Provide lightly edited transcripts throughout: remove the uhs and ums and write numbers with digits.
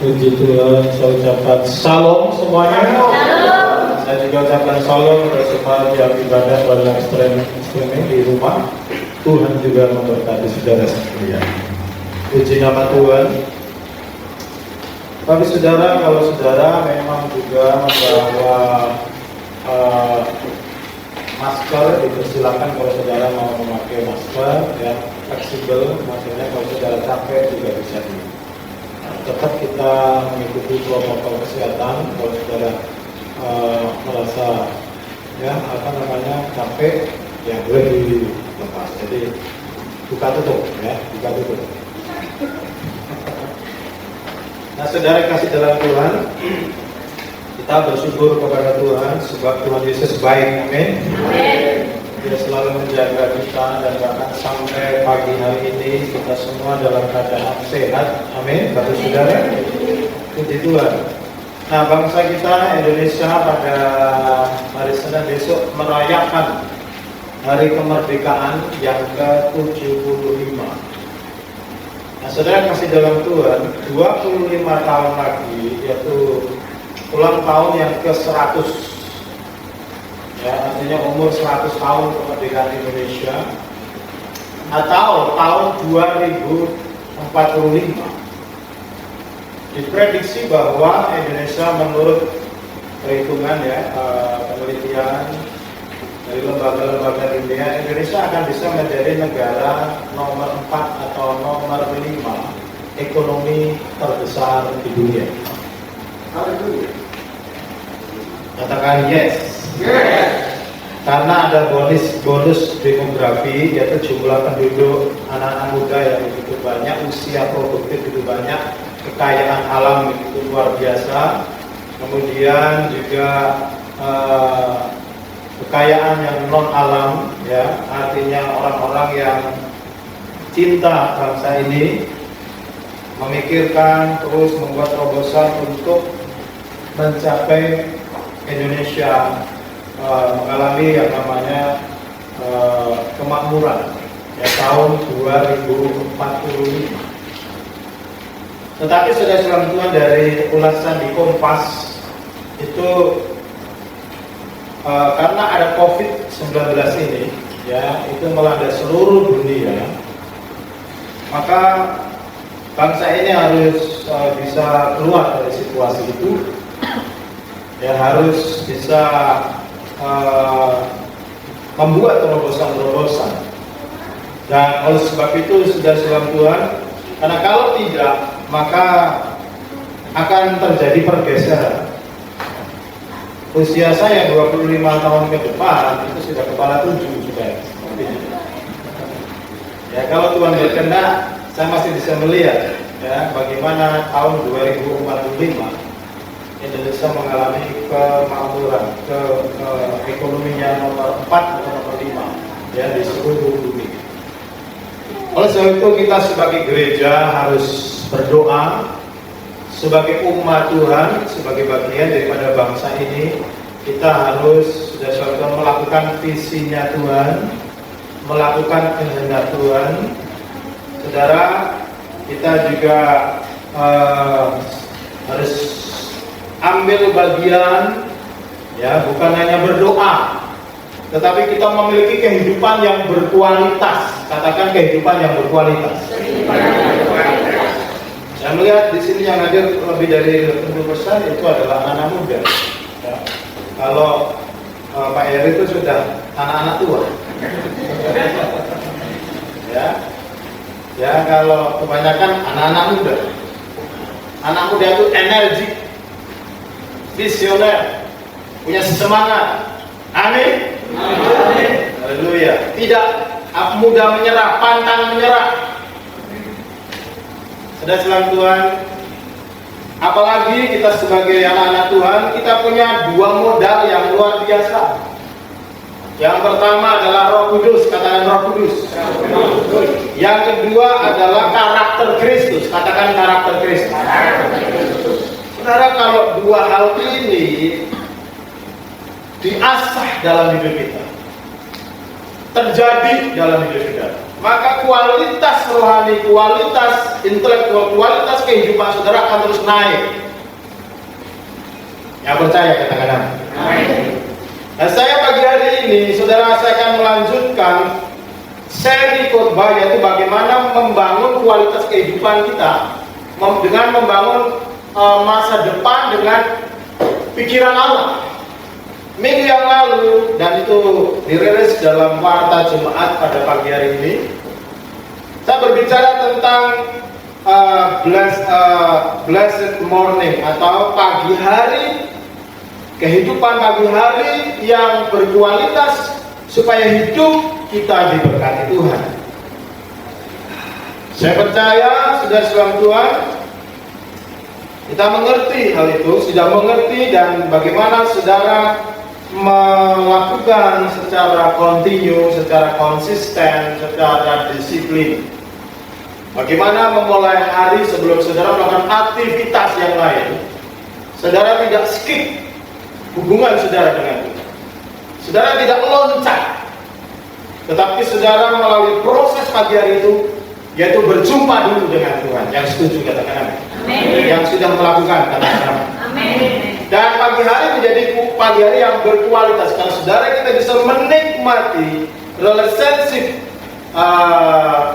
Puji Tuhan, saya ucapkan shalom semuanya. Shalom. Saya juga ucapkan shalom untuk semua yang ibadah pada ekstrem di rumah. Tuhan juga memberkati saudara sekalian. Puji nama Tuhan. Tapi saudara, kalau saudara memang juga membawa masker, dipersilakan kalau saudara mau memakai masker, ya fleksibel, maksudnya kalau saudara capek juga bisa tetap kita mengikuti protokol kesehatan. Kalau saudara merasa capek, ya boleh dilepas. Jadi buka tutup, ya buka tutup. Nah, saudara kasih dalam Tuhan, kita bersyukur kepada Tuhan sebab Tuhan Yesus baik, amin. Dia selalu menjaga kita dan bahkan sampai pagi hari ini kita semua dalam keadaan sehat, amin. Bagi saudara, puji Tuhan. Nah, bangsa kita Indonesia pada hari Senin besok merayakan hari kemerdekaan yang ke-75. Nah, saudara kasih dalam Tuhan, 25 tahun lagi, yaitu ulang tahun yang ke-100, ya, artinya umur 100 tahun kemerdekaan Indonesia, atau tahun 2045. Diprediksi bahwa Indonesia menurut perhitungan, ya, penelitian dari lembaga-lembaga dunia, Indonesia akan bisa menjadi negara nomor 4 atau nomor 5 ekonomi terbesar di dunia. Katakan yes. Karena ada bonus demografi, yaitu jumlah penduduk anak-anak muda yang begitu banyak, usia produktif begitu banyak, kekayaan alam begitu luar biasa, kemudian juga kekayaan yang non alam, ya, artinya orang-orang yang cinta bangsa ini memikirkan terus membuat terobosan untuk mencapai Indonesia mengalami yang namanya kemakmuran, ya, tahun 2045. Tetapi saudara Tuhan, dari ulasan di Kompas itu karena ada COVID-19 ini, ya, itu melanda seluruh dunia, maka bangsa ini harus bisa keluar dari situasi itu, ya, harus bisa membuat terobosan-terobosan. Dan oleh sebab itu saudara Tuhan, karena kalau tidak maka akan terjadi pergeseran. Usia saya 25 tahun ke depan itu sudah kepala 7 sudah. Ya, kalau Tuhan berkehendak, saya masih bisa melihat, ya, bagaimana tahun 2045 Indonesia mengalami kemakmuran, ekonominya nomor 4 atau nomor 5, ya, di seluruh dunia. Oleh sebab itu kita sebagai gereja harus berdoa. Sebagai umat Tuhan, sebagai bagian daripada bangsa ini, kita harus sudah melakukan visinya Tuhan, melakukan kehendak Tuhan. Saudara, kita juga harus ambil bagian, ya, bukan hanya berdoa, tetapi kita memiliki kehidupan yang berkualitas. Katakan kehidupan yang berkualitas. Saya melihat di sini yang hadir lebih dari 80% itu adalah anak muda. Ya. Kalau Pak Eri itu sudah anak-anak tua. Ya, kalau kebanyakan anak-anak muda. Anak muda itu energi, visioner, punya semangat. Amin. Amin. Haleluya. Tidak mudah menyerah, pantang menyerah. Sudah selalu Tuhan, apalagi kita sebagai anak-anak Tuhan, kita punya dua modal yang luar biasa. Yang pertama adalah Roh Kudus, katakan Roh Kudus. Yang kedua adalah karakter Kristus, katakan karakter Kristus. Saudara, kalau dua hal ini diasah dalam hidup kita, terjadi dalam hidup kita, maka kualitas rohani, kualitas intelektual, kualitas kehidupan saudara akan terus naik. Yang percaya katakan amin. Dan saya pagi hari ini, saudara, saya akan melanjutkan seri khotbah, yaitu bagaimana membangun kualitas kehidupan kita dengan membangun masa depan dengan pikiran Allah. Minggu yang lalu, dan itu dirilis dalam warta jemaat pada pagi hari ini, saya berbicara tentang blessed morning atau pagi hari, kehidupan pagi hari yang berkualitas supaya hidup kita diberkati Tuhan. Saya percaya saudara-saudara Tuhan, kita mengerti hal itu, sudah mengerti, dan bagaimana saudara melakukan secara kontinu, secara konsisten, secara disiplin. Bagaimana memulai hari sebelum saudara melakukan aktivitas yang lain, saudara tidak skip hubungan saudara dengan Tuhan. Saudara tidak loncat, tetapi saudara melalui proses pagi hari itu, yaitu berjumpa dulu dengan Tuhan. Yang setuju katakan amin. Yang sudah melakukan katakan amin. Dan pagi hari menjadi pagi hari yang berkualitas karena saudara kita bisa menikmati relationship,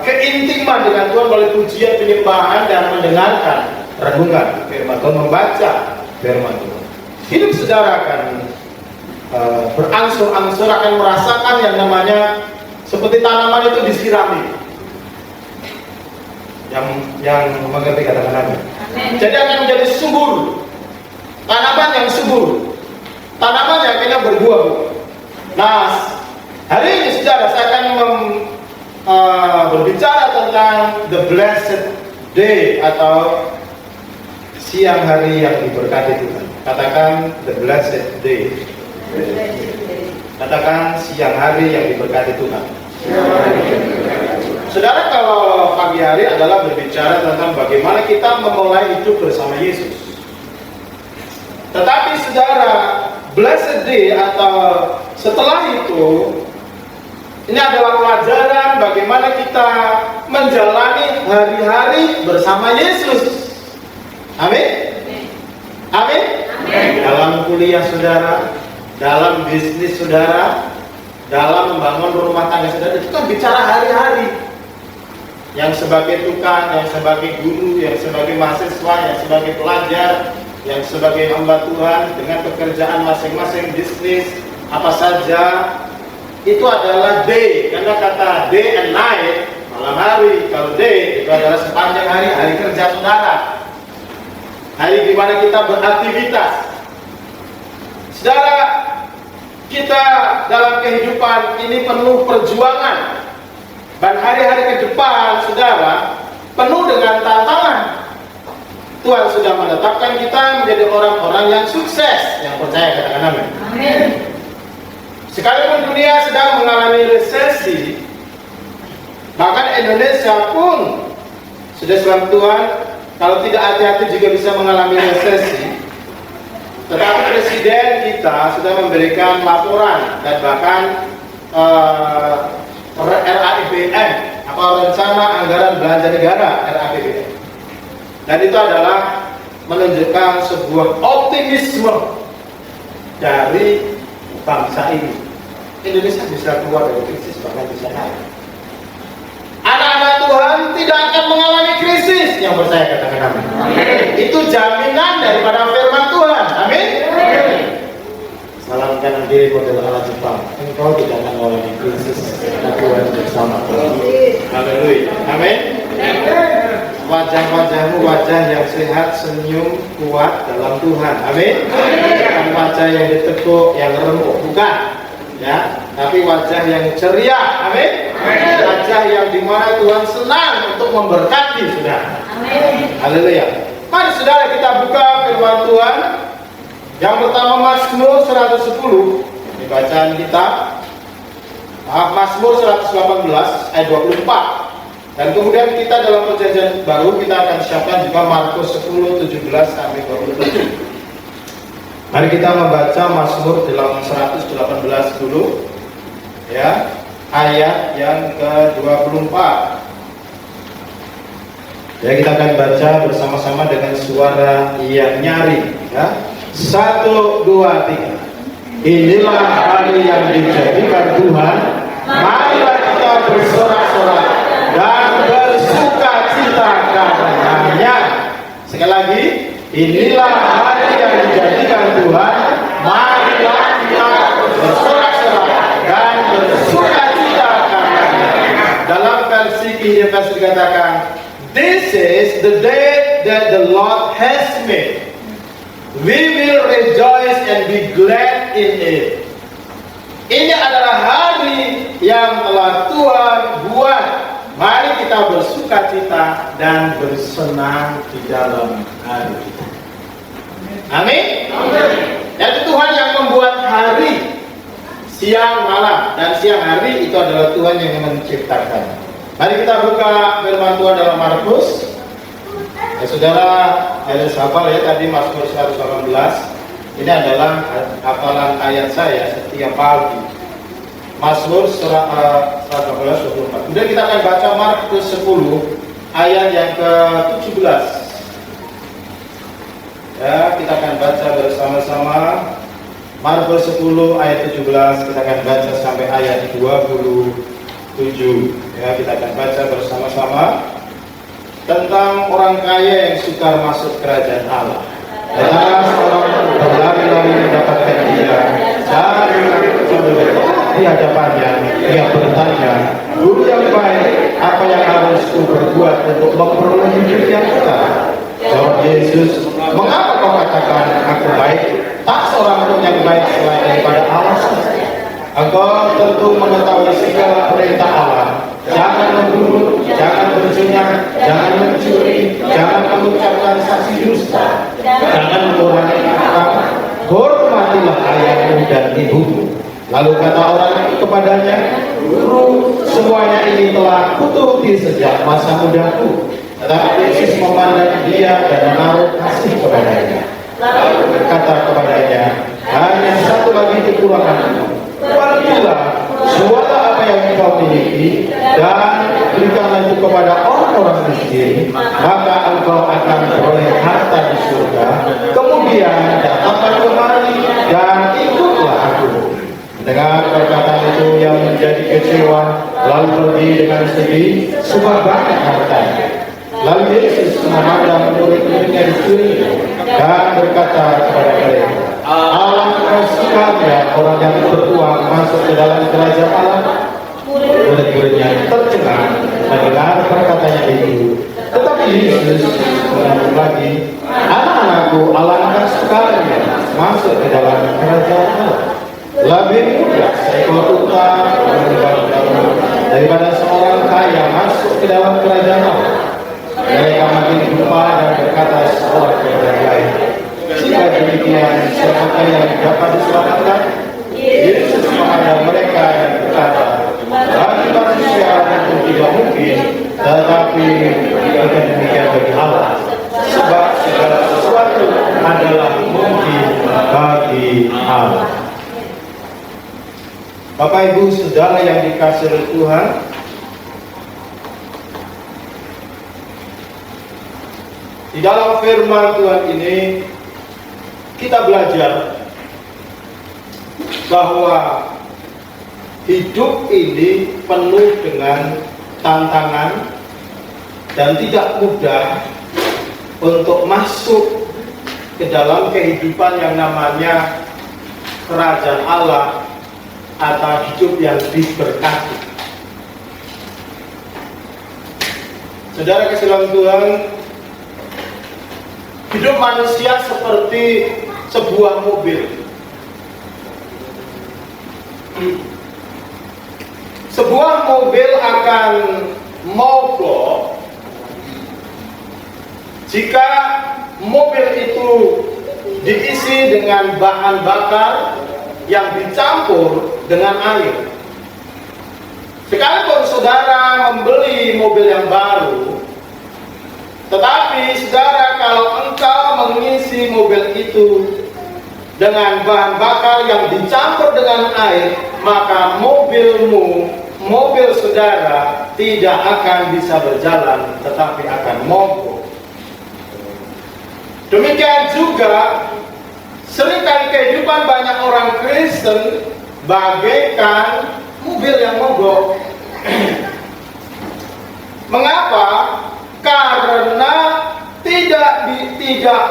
keintiman dengan Tuhan melalui pujian, penyembahan, dan mendengarkan renungan firman Tuhan, membaca firman Tuhan. Hidup saudara akan berangsur-angsur, akan merasakan yang namanya seperti tanaman itu disirami. Yang mengerti katakan amin. Jadi akan menjadi subur. Tanaman yang subur, tanaman yang akhirnya berbuah. Nah, hari ini saudara, saya akan berbicara tentang the blessed day atau siang hari yang diberkati Tuhan. Katakan the blessed day. Katakan siang hari yang diberkati Tuhan. Saudara, kalau pagi hari adalah berbicara tentang bagaimana kita memulai hidup bersama Yesus. Tetapi saudara, blessed day atau setelah itu, ini adalah pelajaran bagaimana kita menjalani hari-hari bersama Yesus. Amin? Amin? Amin. Dalam kuliah saudara, dalam bisnis saudara, dalam membangun rumah tangga saudara, itu kan bicara hari-hari. Yang sebagai tukang, yang sebagai guru, yang sebagai mahasiswa, yang sebagai pelajar, yang sebagai hamba Tuhan dengan pekerjaan masing-masing, bisnis, apa saja, itu adalah day. Karena kata day and night, malam hari. Kalau day, itu adalah sepanjang hari, hari kerja saudara, hari di mana kita beraktivitas. Saudara, kita dalam kehidupan ini penuh perjuangan, dan hari-hari ke depan saudara penuh dengan tantangan. Tuhan sudah menetapkan kita menjadi orang-orang yang sukses. Yang percaya katakan amin. Amin. Sekalipun dunia sedang mengalami resesi, bahkan Indonesia pun sudah sebab Tuhan, kalau tidak hati-hati juga bisa mengalami resesi. Tetapi Presiden kita sudah memberikan laporan dan bahkan RAPBN atau Rencana Anggaran Belanja Negara RAPBN. Dan itu adalah menunjukkan sebuah optimisme dari bangsa ini. Indonesia bisa keluar dari krisis, bahkan bisa naik. Anak-anak Tuhan tidak akan mengalami krisis. Yang percaya katakan amin. Itu jaminan daripada firman Tuhan. Amin. Salam kanan diri model ala Jepang. Engkau tidak akan mengalami krisis karena Tuhan bersama. Haleluya. Amin. Wajah-wajahmu wajah yang sehat, senyum, kuat dalam Tuhan. Amin. Bukan wajah yang ditekuk, yang remuk, bukan. Ya, tapi wajah yang ceria. Amin. Wajah yang dimana Tuhan senang untuk memberkati saudara. Amin. Haleluya. Mari saudara kita buka firman Tuhan. Yang pertama Mazmur 110. Ini bacaan kita. Mazmur 118 ayat 24. Dan kemudian kita dalam perjanjian baru kita akan siapkan juga Markus 10, 17 sampai 27. Mari kita membaca Mazmur dalam 118 dulu. Ya. ayat yang ke-24. Ya, kita akan baca bersama-sama dengan suara yang nyaring, ya. 1, 2, 3. Inilah hari yang dijadikan Tuhan, marilah kita bersorak-sorak dan bersuka cita karenanya. Sekali lagi, inilah hari yang dijadikan Tuhan, marilah kita bersorak-sorak dan bersuka cita karenanya. Dalam versi King James Version dikatakan, "This is the day that the Lord has made. We will rejoice and be glad in it." Ini adalah hari yang telah Tuhan buat. Mari kita bersuka cita dan bersenang di dalam hari itu. Amin. Yaitu Tuhan yang membuat hari, siang malam, dan siang hari itu adalah Tuhan yang menciptakan. Mari kita buka firman Tuhan dalam Markus. Ya, saudara harus hafal ya, tadi Mazmur 118. Ini adalah hafalan ayat saya setiap pagi. Mazmur 118:24. Kemudian kita akan baca Markus 10 ayat yang ke-17. Ya, kita akan baca bersama-sama Markus 10 ayat 17. Kita akan baca sampai ayat 27. Ya, kita akan baca bersama-sama tentang orang kaya yang sukar masuk kerajaan Allah. Dan seorang berlari-lari mendapatkan dia dan di hadapannya ia bertanya, "Guru yang baik, apa yang harus ku berbuat untuk memperoleh hidup yang kekal?" Jawab Yesus, "Mengapa kau katakan aku baik? Tak seorang pun yang baik selain daripada Allah saja. Engkau tentu mengetahui segala perintah Allah. Jangan membunuh, jangan berzina, jangan mencuri, jangan mengucapkan saksi dusta, jangan mengurangi akal, hormatilah ayahmu dan ibumu." Lalu kata orang kepadanya, "Guru, semuanya ini telah kuturuti sejak masa mudaku." Tetapi Yesus memandang dia dan menaruh kasih kepadanya. Lalu berkata kepadanya, "Hanya satu lagi kekuranganmu. Pergilah, jualah apa yang engkau miliki dan berikanlah itu kepada orang-orang miskin, maka engkau akan beroleh harta di surga. Kemudian datanglah kemari dan ikutlah aku." Mendengar perkataan itu yang menjadi kecewa, lalu pergi dengan sedih, sebab banyak hartanya. Lalu Yesus memandang murid-muridnya di sekeliling dan berkata kepada mereka, "Alangkah sukarnya orang yang beruang masuk ke dalam kerajaan Allah." Murid-muridnya tercengang mendengar perkataannya itu. Tetapi Yesus mengulang lagi, "Anak-anakku, alangkah sukarnya masuk ke dalam kerajaan Allah. Lebih mudah seekor unta menunggang daun daripada seorang kaya masuk ke dalam kerajaan Allah." Mereka makin lupa dan berkata seorang kepada yang lain, "Jika demikian, siapakah yang dapat diselamatkan?" Yesus memandang mereka dan berkata, "Bagi manusia itu tidak mungkin, tetapi bukan demikian bagi Allah. Sebab segala sesuatu adalah mungkin bagi Allah." Bapak Ibu Saudara yang dikasihi oleh Tuhan, di dalam firman Tuhan ini kita belajar bahwa hidup ini penuh dengan tantangan dan tidak mudah untuk masuk ke dalam kehidupan yang namanya kerajaan Allah atau hidup yang diberkati. Saudara kasih dalam Tuhan, hidup manusia seperti sebuah mobil. Sebuah mobil akan mogok jika mobil itu diisi dengan bahan bakar yang dicampur dengan air. Sekalipun saudara membeli mobil yang baru, tetapi saudara, kalau engkau mengisi mobil itu dengan bahan bakar yang dicampur dengan air, maka mobilmu mobil saudara tidak akan bisa berjalan, tetapi akan mogok. Demikian juga seringkali kehidupan banyak orang Kristen bagaikan mobil yang mogok. Mengapa? Karena tidak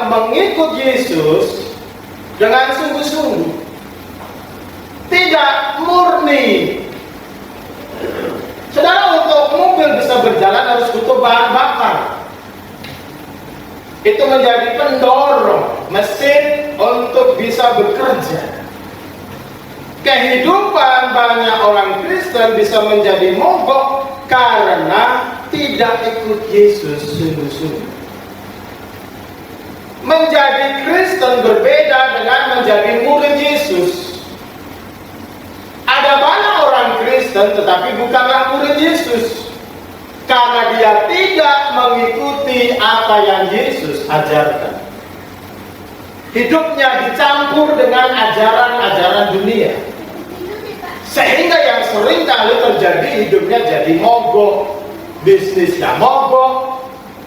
mengikut Yesus dengan sungguh-sungguh, tidak murni. Saudara, untuk mobil bisa berjalan harus butuh bahan bakar. Itu menjadi pendorong mesin untuk bisa bekerja. Kehidupan banyak orang Kristen bisa menjadi mogok karena tidak ikut Yesus sungguh-sungguh. Menjadi Kristen berbeda dengan menjadi murid Yesus. Ada banyak orang Kristen tetapi bukanlah murid Yesus, karena dia tidak mengikuti apa yang Yesus ajarkan. Hidupnya dicampur dengan ajaran-ajaran dunia, sehingga yang sering kali terjadi hidupnya jadi mogok. Bisnisnya mogok,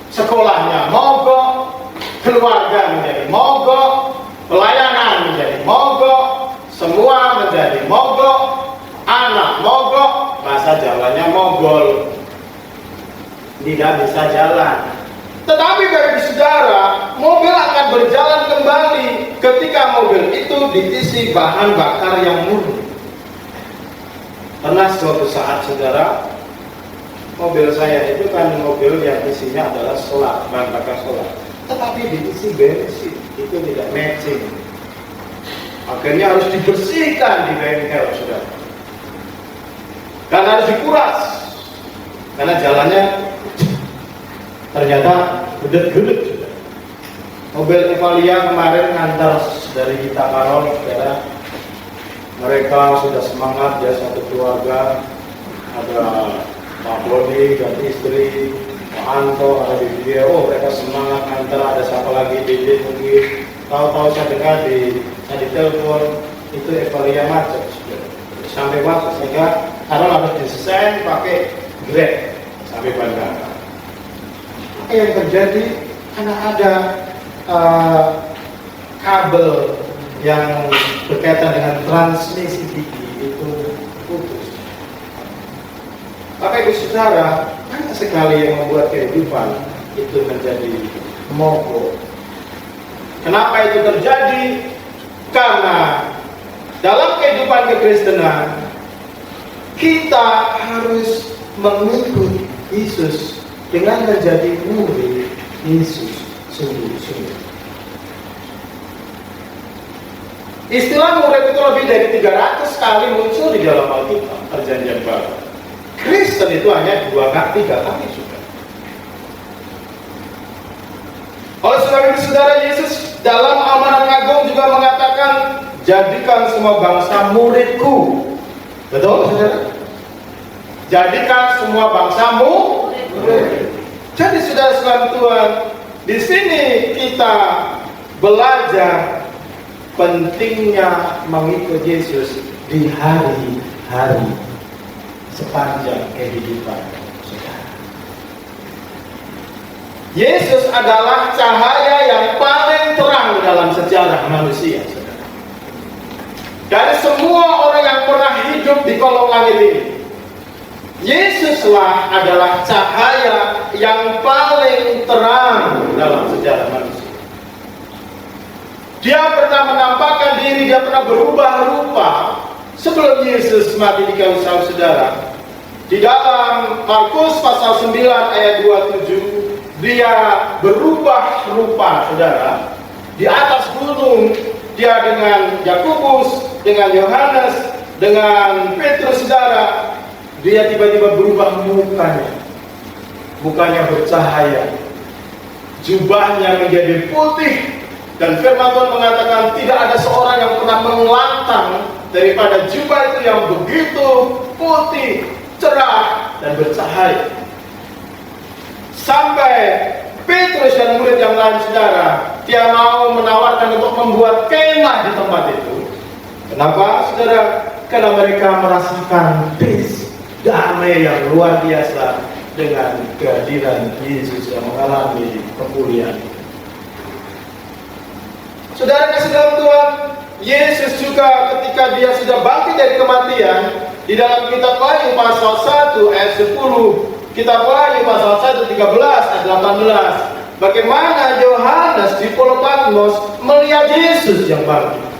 sekolahnya mogok, keluarga menjadi mogok, pelayanan menjadi mogok, semua menjadi mogok, anak mogok, bahasa Jawanya mogol, tidak bisa jalan. Tetapi bagi saudara, mobil akan berjalan kembali ketika mobil itu diisi bahan bakar yang murni. Pernah suatu saat saudara, mobil saya itu kan mobil yang isinya adalah solar, bahan bakar solar, tetapi diisi bensin, itu tidak matching. Akhirnya harus dibersihkan di bengkel, saudara, dan harus dikuras karena jalannya ternyata gedet-gedet, saudara. Mobil Evalia kemarin ngantar dari kita Karol, saudara. Mereka sudah semangat, ya, satu keluarga, ada Pak Boni dan istri, Pak Anto, ada di video. Oh, mereka semangat ngantar, ada siapa lagi, Dede mungkin. Tahu-tahu saya dengar saya ditelepon, itu Evalia macet, sampai macet, sehingga Karol harus disesain pakai Grab sampai bandara. Apa yang terjadi? Karena ada kabel yang berkaitan dengan transmisi gigi itu putus. Bapak Ibu Saudara, banyak sekali yang membuat kehidupan itu menjadi mogok. Kenapa itu terjadi? Karena dalam kehidupan kekristenan kita harus mengikut Yesus dengan menjadi murid Yesus sungguh-sungguh. Istilah murid itu lebih dari 300 kali muncul di dalam Alkitab Perjanjian Baru. Kristen itu hanya 3 kali sudah. Oleh sebab itu saudara, Yesus dalam amanat agung juga mengatakan, jadikan semua bangsa muridku. Betul saudara? Jadikan semua bangsamu murid. Jadi saudara-saudara Tuhan, di sini kita belajar pentingnya mengikut Yesus di hari-hari sepanjang kehidupan saudara. Yesus adalah cahaya yang paling terang dalam sejarah manusia, saudara. Dari semua orang yang pernah hidup di kolong langit ini, Yesuslah adalah cahaya yang paling terang dalam sejarah manusia. Dia pernah menampakkan diri, dia pernah berubah rupa sebelum Yesus mati di kayu salib, saudara. Di dalam Markus pasal 9 ayat 27, dia berubah rupa, saudara. Di atas gunung, dia dengan Yakobus, dengan Yohanes, dengan Petrus, saudara. Dia tiba-tiba berubah mukanya. Mukanya bercahaya. Jubahnya menjadi putih. Dan firman Tuhan mengatakan tidak ada seorang yang pernah melantang daripada jubah itu yang begitu putih, cerah, dan bercahaya. Sampai Petrus dan murid yang lain, saudara, dia mau menawarkan untuk membuat kemah di tempat itu. Kenapa, saudara? Karena mereka merasakan peace, damai yang luar biasa dengan kehadiran Yesus yang mengalami kemuliaan. Saudara kasih dalam Tuhan, Yesus juga ketika dia sudah bangkit dari kematian, di dalam kitab Wahyu pasal 1 ayat 10, kitab Wahyu pasal 1 13 ayat 18, bagaimana Yohanes di Pulau Patmos melihat Yesus yang bangkit.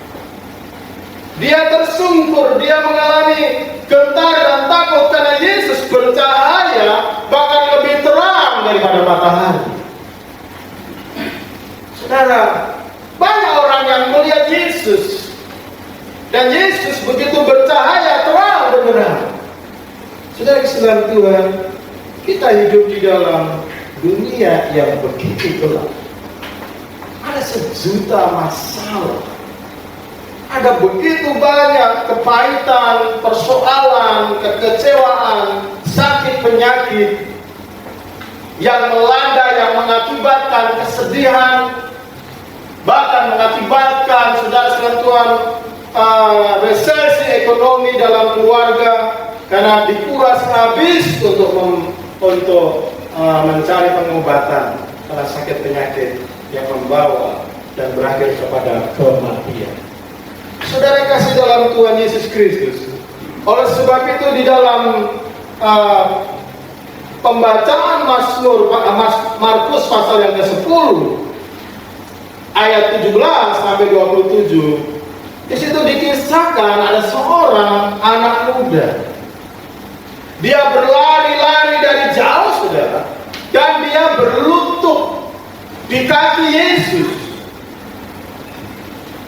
Dia tersungkur, dia mengalami gentar dan takut karena Yesus bercahaya bahkan lebih terang daripada matahari. Saudara, banyak orang yang melihat Yesus dan Yesus begitu bercahaya terang benderang. Saudara sekalian Tuhan, kita hidup di dalam dunia yang begitu gelap. Ada sejuta masalah, ada begitu banyak kepahitan, persoalan, kekecewaan, sakit penyakit yang melanda, yang mengakibatkan kesedihan, bahkan mengakibatkan saudara sekalian Tuhan resesi ekonomi dalam keluarga karena dikuras habis untuk mencari pengobatan karena sakit penyakit yang membawa dan berakhir kepada kematian. Saudara kasih dalam Tuhan Yesus Kristus, oleh sebab itu di dalam pembacaan Mazmur Markus pasal yang ke-10 ayat 17 sampai 27, di situ dikisahkan ada seorang anak muda. Dia berlari-lari dari jauh, saudara, dan dia berlutut di kaki Yesus.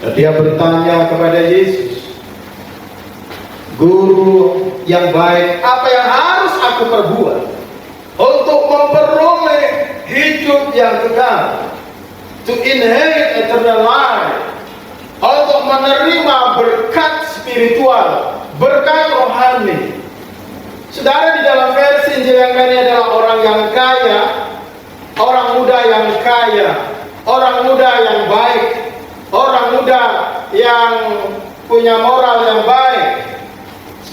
Dan dia bertanya kepada Yesus, "Guru yang baik, apa yang harus aku perbuat untuk memperoleh hidup yang kekal? To inherit eternal life." Untuk menerima berkat spiritual, berkat rohani. Saudara, di dalam versi Injil yang lain adalah orang yang kaya, orang muda yang kaya, orang muda yang baik, orang muda yang punya moral yang baik.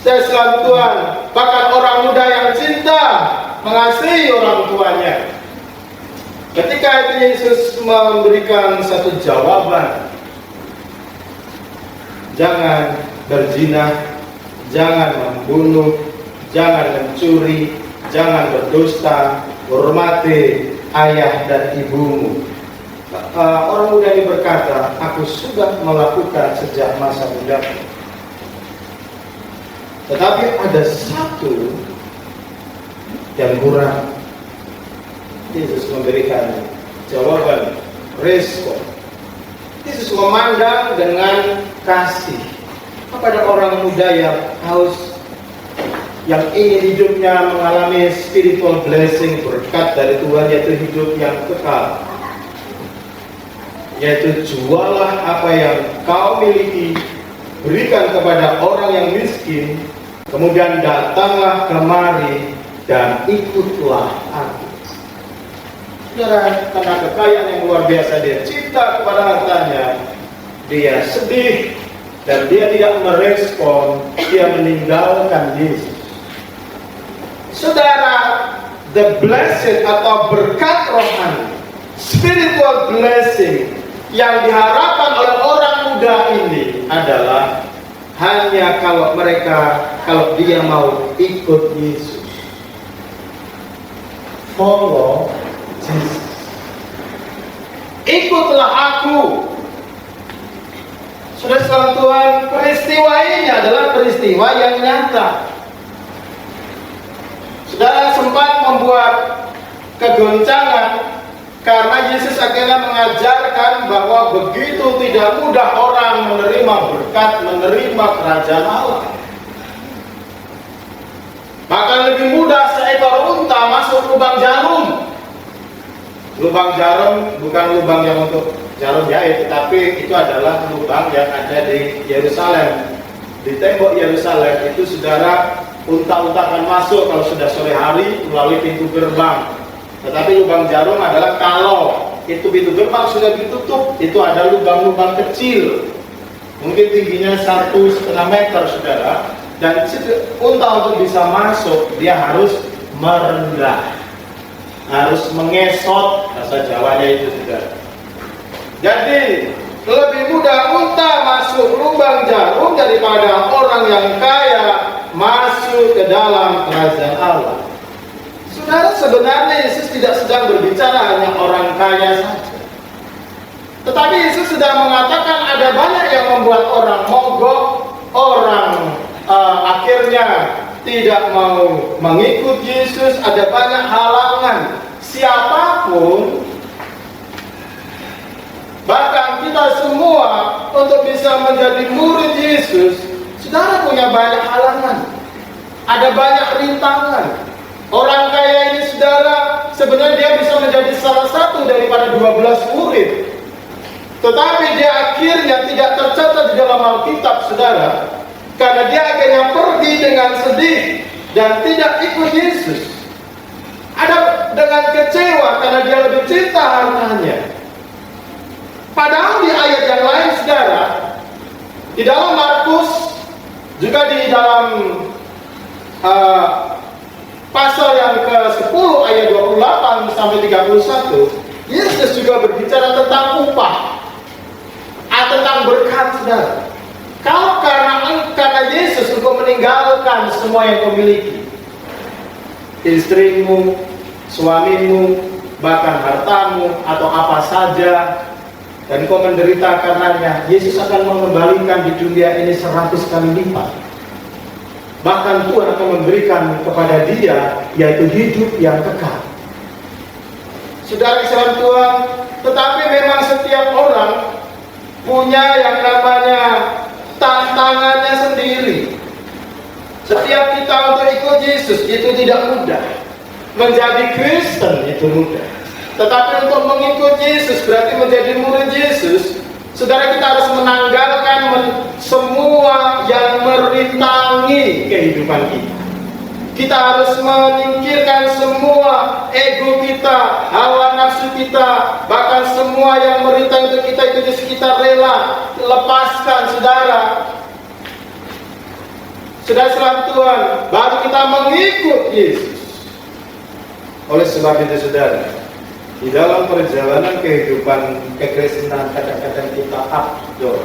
Saudara Tuhan, bahkan orang muda yang cinta, mengasihi orang tuanya. Ketika itu Yesus memberikan satu jawaban, jangan berzina, jangan membunuh, jangan mencuri, jangan berdusta, hormati ayah dan ibumu. Orang muda ini berkata, aku sudah melakukan sejak masa mudaku. Tetapi ada satu yang kurang. Yesus memberikan jawaban, respon. Yesus memandang dengan kasih kepada orang muda yang haus, yang ingin hidupnya mengalami spiritual blessing, berkat dari Tuhan, yaitu hidup yang kekal. Yaitu jualah apa yang kau miliki, berikan kepada orang yang miskin, kemudian datanglah kemari dan ikutlah aku. Saudara, karena kekayaan yang luar biasa dia cinta kepada hartanya, dia sedih dan dia tidak merespon, dia meninggalkan Yesus. Saudara, the blessed atau berkat rohani, spiritual blessing yang diharapkan oleh orang muda ini adalah hanya kalau dia mau ikut Yesus. Follow Jesus. Ikutlah aku. Saudara sekalian Tuhan, peristiwa ini adalah peristiwa yang nyata. Saudara sempat membuat kegoncangan karena Yesus akhirnya mengajarkan bahwa begitu tidak mudah orang menerima berkat, menerima kerajaan Allah. Bahkan lebih mudah seekor unta masuk lubang jarum. Lubang jarum bukan lubang yang untuk jarum jahit, tetapi itu adalah lubang yang ada di Yerusalem. Di tembok Yerusalem itu, saudara, unta-unta akan masuk kalau sudah sore hari melalui pintu gerbang. Tetapi lubang jarum adalah kalau itu pintu gerbang sudah ditutup, itu ada lubang-lubang kecil, mungkin tingginya 1,5 meter, saudara. Dan unta untuk bisa masuk, dia harus merendah, harus mengesot, bahasa Jawanya itu sudah. Jadi lebih mudah unta masuk lubang jarum daripada orang yang kaya masuk ke dalam kerajaan Allah. Saudara, sebenarnya Yesus tidak sedang berbicara hanya orang kaya saja. Tetapi Yesus sedang mengatakan ada banyak yang membuat orang mogok, orang akhirnya tidak mau mengikut Yesus, ada banyak halangan. Siapapun, bahkan kita semua untuk bisa menjadi murid Yesus, saudara punya banyak halangan. Ada banyak rintangan. Orang kaya ini, saudara, sebenarnya dia bisa menjadi salah satu daripada 12 murid. Tetapi dia akhirnya tidak tercatat di dalam Alkitab, saudara, karena dia akhirnya pergi dengan sedih dan tidak ikut Yesus. Ada dengan kecewa karena dia lebih cinta hartanya. Padahal di ayat yang lain, saudara, di dalam Markus, juga di dalam pasal yang ke-10 ayat 28 sampai 31, Yesus juga berbicara tentang upah, tentang berkat, saudara. Kalau karena Yesus untuk meninggalkan semua yang kau miliki, istrimu, suamimu, bahkan hartamu atau apa saja, dan kau menderita karenanya, Yesus akan mengembalikan di dunia ini 100 kali lipat. Bahkan Tuhan akan memberikan kepada dia, yaitu hidup yang kekal. Saudara Islam Tuhan, tetapi memang setiap orang punya yang namanya tantangannya sendiri. Setiap kita untuk ikut Yesus itu tidak mudah. Menjadi Kristen itu mudah. Tetapi untuk mengikut Yesus berarti menjadi murid Yesus, saudara, kita harus menanggalkan semua yang merintangi kehidupan kita. Kita harus menyingkirkan semua ego kita, hawa nafsu kita, bahkan semua yang merintangi kita itu kita rela lepaskan, saudara. Saudara selamat Tuhan, baru kita mengikut Yesus. Oleh sebab itu, saudara, di dalam perjalanan kehidupan kekristenan kadang-kadang kita abdor,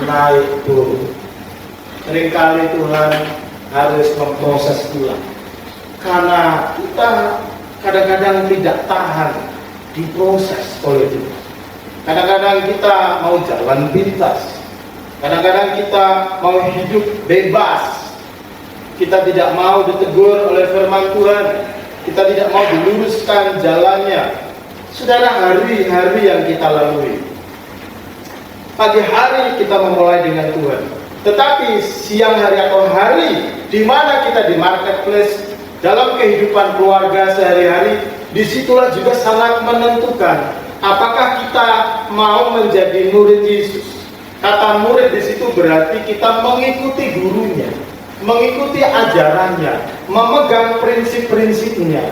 naik turun. Seringkali Tuhan harus memproses ulang, karena kita kadang-kadang tidak tahan diproses oleh Tuhan. Kadang-kadang kita mau jalan pintas, kadang-kadang kita mau hidup bebas, kita tidak mau ditegur oleh firman Tuhan, kita tidak mau diluruskan jalannya. Saudara, hari-hari yang kita lalui, pagi hari kita memulai dengan Tuhan, tetapi siang hari atau hari di mana kita di marketplace, dalam kehidupan keluarga sehari-hari, disitulah juga sangat menentukan apakah kita mau menjadi murid Yesus. Kata murid di situ berarti kita mengikuti gurunya, mengikuti ajarannya, memegang prinsip-prinsipnya.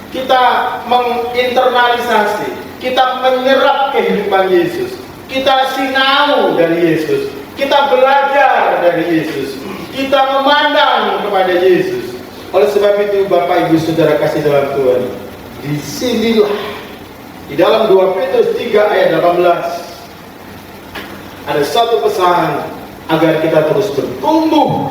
Kita menginternalisasi, kita menyerap kehidupan Yesus, kita sinau dari Yesus, kita belajar dari Yesus, kita memandang kepada Yesus. Oleh sebab itu, Bapak Ibu Saudara kasih dalam Tuhan, disinilah di dalam 2 Petrus 3 ayat 18 ada satu pesan agar kita terus bertumbuh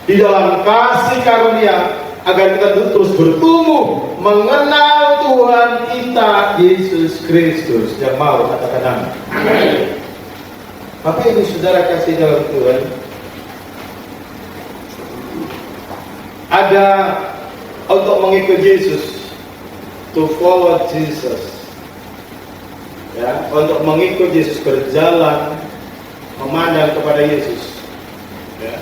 di dalam kasih karunia, agar kita terus bertumbuh mengenal Tuhan kita Yesus Kristus. Yang mau katakan amin. Bapak Ibu Saudara kasih dalam Tuhan, ada untuk mengikut Yesus, to follow Jesus, ya, untuk mengikut Yesus, berjalan memandang kepada Yesus, ya.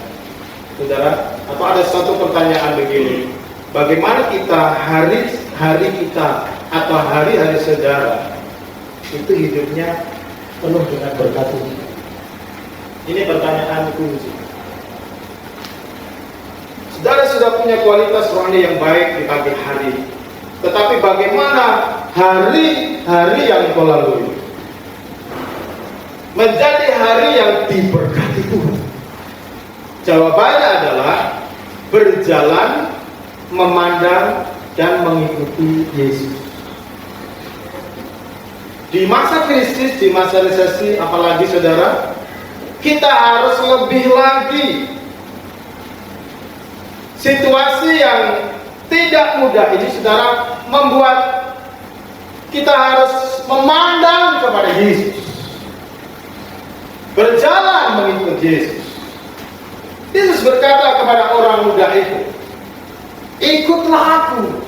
Saudara, apa ada satu pertanyaan begini, bagaimana kita hari-hari kita atau hari-hari saudara itu hidupnya penuh dengan berkat Tuhan? Ini pertanyaan kunci. Saudara sudah punya kualitas rohani yang baik di pagi hari, tetapi bagaimana hari-hari yang kau lalui menjadi hari yang diberkati Tuhan? Jawabannya adalah berjalan, memandang, dan mengikuti Yesus. Di masa krisis, di masa resesi, apalagi saudara, kita harus lebih lagi. Situasi yang tidak mudah ini, saudara, membuat kita harus memandang kepada Yesus, berjalan mengikut Yesus. Yesus berkata kepada orang muda itu, ikutlah aku.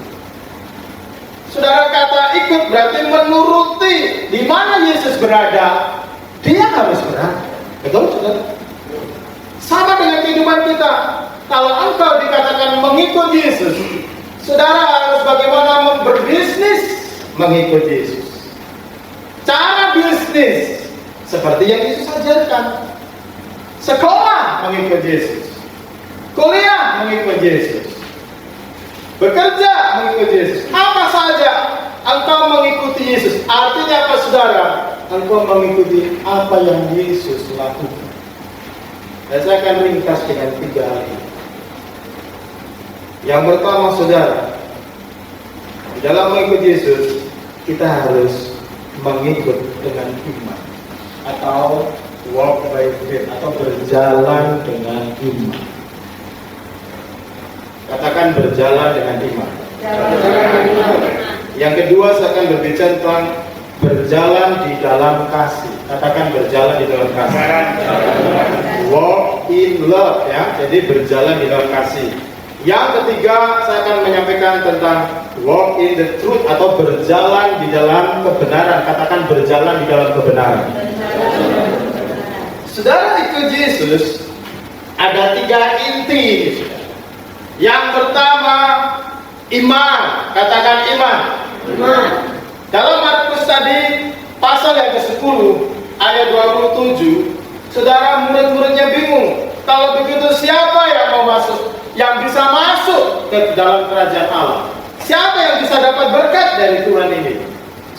Saudara, kata ikut berarti menuruti. Di mana Yesus berada, dia harus berada. Betul, saudara? Sama dengan kehidupan kita. Kalau engkau dikatakan mengikut Yesus, saudara harus bagaimana berbisnis mengikut Yesus. Cara bisnis seperti yang Yesus ajarkan. Sekolah mengikut Yesus, kuliah mengikut Yesus, bekerja mengikut Yesus. Apa saja engkau mengikuti Yesus. Artinya apa, saudara? Engkau mengikuti apa yang Yesus lakukan. Dan saya akan ringkas dengan 3 hal ini. Yang pertama, saudara, di dalam mengikut Yesus, kita harus mengikut dengan iman, atau walk by faith, atau berjalan dengan iman. Katakan berjalan dengan iman. Yang kedua, saya akan berbicara tentang berjalan di dalam kasih. Katakan berjalan di dalam kasih. Walk in love, ya. Jadi berjalan di dalam kasih. Yang ketiga, saya akan menyampaikan tentang walk in the truth, atau berjalan di dalam kebenaran. Katakan berjalan di dalam kebenaran. Saudara, ikut Yesus ada 3 inti. Yang pertama, iman. Katakan iman. Dalam Markus tadi pasal yang ke-10 ayat 27, saudara, murid-muridnya bingung. Kalau begitu, siapa yang mau masuk, yang bisa masuk ke dalam kerajaan Allah? Siapa yang bisa dapat berkat dari Tuhan ini?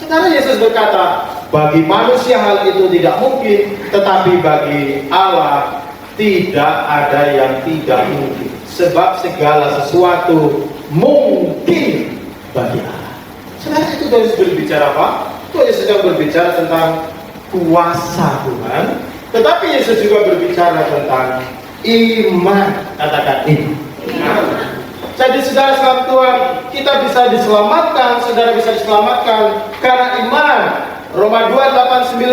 Saudara, Yesus berkata, bagi manusia hal itu tidak mungkin, tetapi bagi Allah tidak ada yang tidak mungkin. Sebab segala sesuatu mungkin bagi Allah. Saudara, itu Yesus berbicara apa? Itu Yesus sedang berbicara tentang kuasa Tuhan, tetapi Yesus juga berbicara tentang iman. Katakan iman. Jadi saudara sekalian Tuhan, kita bisa diselamatkan, saudara bisa diselamatkan karena iman. Roma 2:8-9,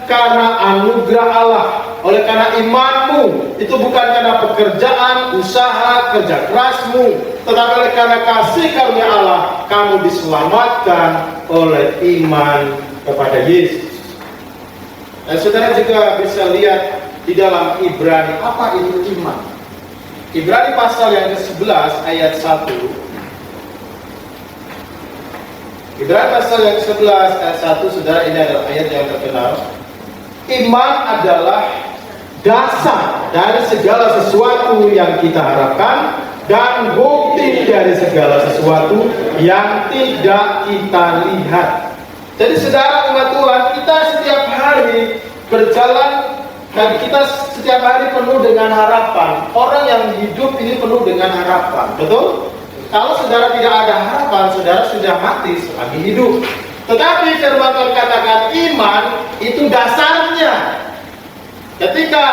karena anugerah Allah. Oleh karena imanmu, itu bukan karena pekerjaan, usaha, kerja kerasmu, tetapi oleh karena kasih karunia Allah, kamu diselamatkan oleh iman kepada Yesus. Dan saudara juga bisa lihat di dalam Ibrani, apa itu iman. Ibrani pasal yang ke-11 ayat 1. Ibrani pasal yang ke-11 ayat 1, saudara, ini adalah ayat yang terkenal. Iman adalah dasar dari segala sesuatu yang kita harapkan dan bukti dari segala sesuatu yang tidak kita lihat. Jadi saudara umat Tuhan, kita setiap hari berjalan dan kita setiap hari penuh dengan harapan. Orang yang hidup ini penuh dengan harapan, betul? Kalau saudara tidak ada harapan, saudara sudah mati selagi hidup. Tetapi firman Tuhan katakan iman itu dasarnya. Ketika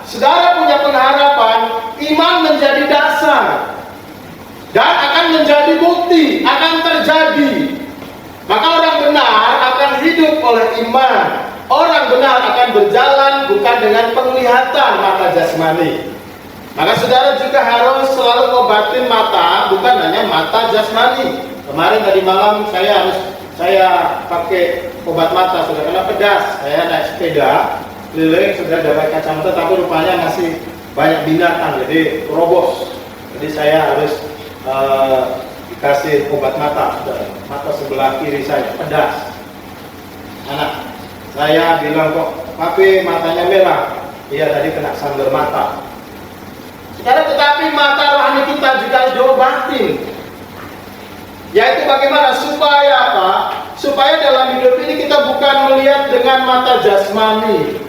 saudara punya pengharapan, iman menjadi dasar dan akan menjadi bukti, akan terjadi. Maka orang benar akan hidup oleh iman. Orang benar akan berjalan bukan dengan penglihatan mata jasmani. Maka saudara juga harus selalu ngobatin mata, bukan hanya mata jasmani. Kemarin tadi malam saya pakai obat mata, sudah kena pedas. Saya naik sepeda keliling, sudah dapat kacamata, tapi rupanya masih banyak binatang, jadi robos. Jadi saya harus dikasih obat mata. Mata sebelah kiri saya pedas. Anak saya bilang, kok papi matanya merah? Iya, tadi kena sandal mata. Sekarang tetapi mata rohani kita juga harus diobatin. Yaitu bagaimana? Supaya apa? Supaya dalam hidup ini kita bukan melihat dengan mata jasmani,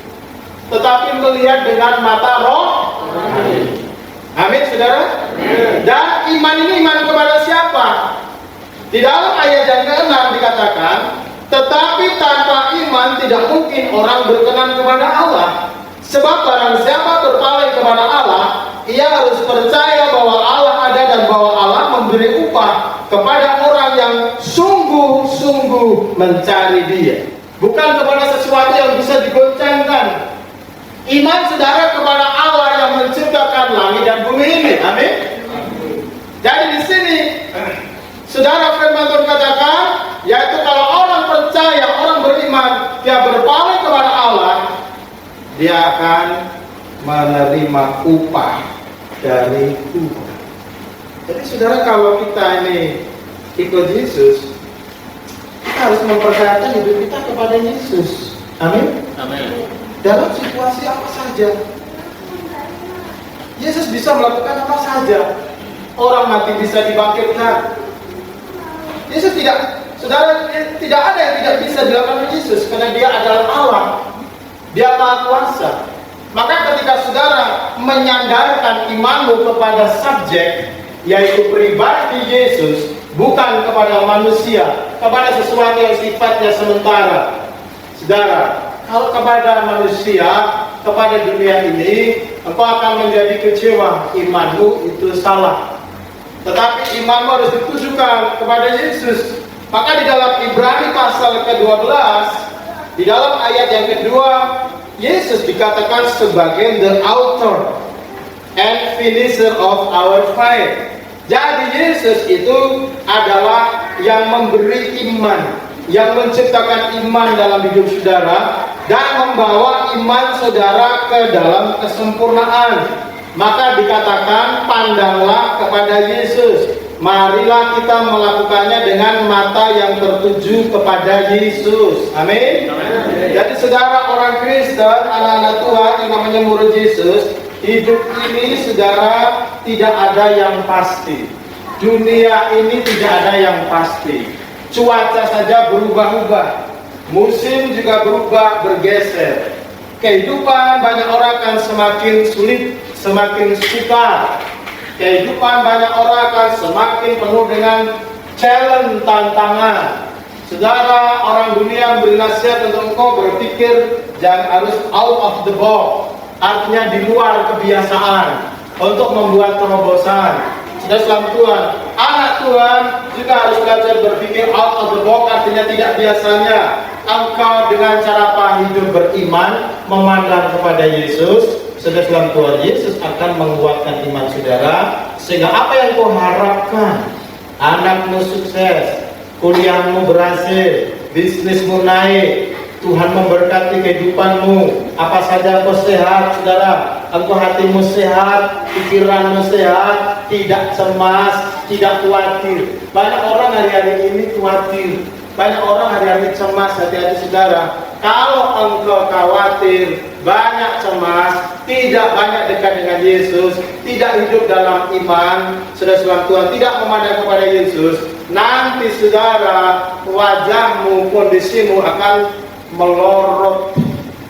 tetapi melihat dengan mata rohani. Amin, saudara. Dan iman ini iman kepada siapa? Di dalam ayat yang ke-6 dikatakan, tetapi tanpa iman tidak mungkin orang berkenan kepada Allah. Sebab barang siapa berpaling kepada Allah, ia harus percaya bahwa Allah ada dan bahwa Allah memberi upah kepada orang yang sungguh-sungguh mencari Dia. Bukan kepada sesuatu yang bisa digoncangkan. Iman saudara kepada Allah yang menciptakan langit dan bumi ini. Amin. Jadi di sini saudara firman Tuhan katakan, yaitu kalau orang percaya, orang beriman, dia berpaling kepada Allah, dia akan menerima upah dari Tuhan. Jadi saudara, kalau kita ini ikut Yesus, kita harus mempercayakan hidup kita kepada Yesus. Amin. Amin. Dalam situasi apa saja, Yesus bisa melakukan apa saja. Orang mati bisa dibangkitkan. Yesus tidak, saudara, tidak ada yang tidak bisa dilakukan oleh Yesus, karena Dia adalah Allah. Dia Maha Kuasa. Maka ketika saudara menyandarkan imanmu kepada subjek, yaitu pribadi Yesus, bukan kepada manusia, kepada sesuatu yang sifatnya sementara. Saudara, kalau kepada manusia, kepada dunia ini, engkau akan menjadi kecewa. Imanmu itu salah. Tetapi imanmu harus ditujukan kepada Yesus. Maka di dalam Ibrani pasal ke-12, di dalam ayat yang kedua, Yesus dikatakan sebagai the author and finisher of our faith. Jadi Yesus itu adalah yang memberi iman, yang menciptakan iman dalam hidup saudara, dan membawa iman saudara ke dalam kesempurnaan. Maka dikatakan, pandanglah kepada Yesus. Marilah kita melakukannya dengan mata yang tertuju kepada Yesus. Amin. Jadi saudara, orang Kristen, anak-anak Tuhan yang namanya murid Yesus, hidup ini saudara tidak ada yang pasti. Dunia ini tidak ada yang pasti. Cuaca saja berubah-ubah. Musim juga berubah, bergeser. Kehidupan banyak orang akan semakin sulit, semakin sukar. Kehidupan banyak orang akan semakin penuh dengan challenge, tantangan. Saudara, orang dunia memberi nasihat untuk engkau berpikir jangan harus out of the box. Artinya di luar kebiasaan, untuk membuat terobosan. Saudara selamat Tuhan, anak Tuhan juga harus belajar berpikir out of the box, artinya tidak biasanya. Engkau dengan cara apa hidup beriman, memandang kepada Yesus. Saudara selamat Tuhan, Yesus akan menguatkan iman saudara, sehingga apa yang kau harapkan, anakmu sukses, kuliahmu berhasil, bisnismu naik, Tuhan memberkati kehidupanmu, apa saja engkau sehat, saudara, engkau hatimu sehat, pikiranmu sehat, tidak cemas, tidak khawatir. Banyak orang hari-hari ini khawatir, banyak orang hari-hari cemas. Hati-hati saudara, kalau engkau khawatir, banyak cemas, tidak banyak dekat dengan Yesus, tidak hidup dalam iman, saudara Tuhan, tidak memandang kepada Yesus, nanti saudara, wajahmu, kondisimu akan melorot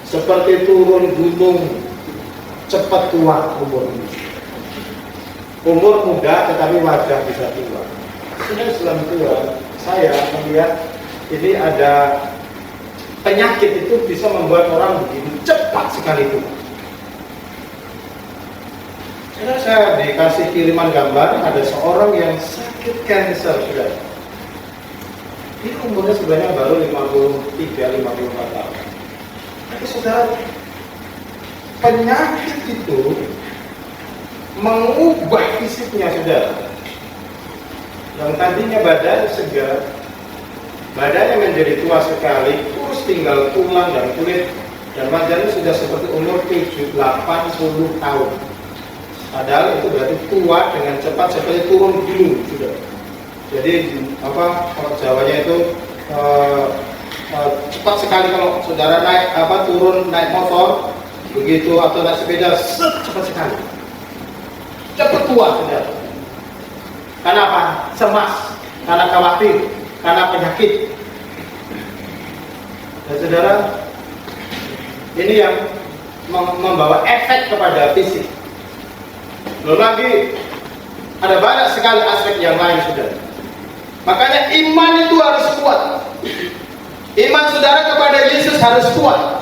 seperti turun gunung, cepat tua umurmu. Umur muda tetapi wajah bisa tua. Saudara Tuhan, saya melihat ini ada penyakit itu bisa membuat orang begitu cepat sekali itu. Karena saya dikasih kiriman gambar ada seorang yang sakit kanker, sudah. Ini umurnya sebenarnya baru 53-54 tahun. Tapi saudara, penyakit itu mengubah fisiknya, saudara. Yang tadinya badan segar, badannya menjadi tua sekali, terus tinggal tulang dan kulit, dan wajahnya sudah seperti umur 70-80 tahun. Padahal itu berarti tua dengan cepat seperti turun gunung sudah. Jadi kalau Jawanya itu cepat sekali kalau saudara naik turun naik motor begitu atau naik sepeda, cepat sekali, cepat tua saudara. Karena apa? Cemas, karena khawatir, karena penyakit. Dan saudara, ini yang membawa efek kepada fisik. Belum lagi ada banyak sekali aspek yang lain, saudara. Makanya iman itu harus kuat. Iman saudara kepada Yesus harus kuat.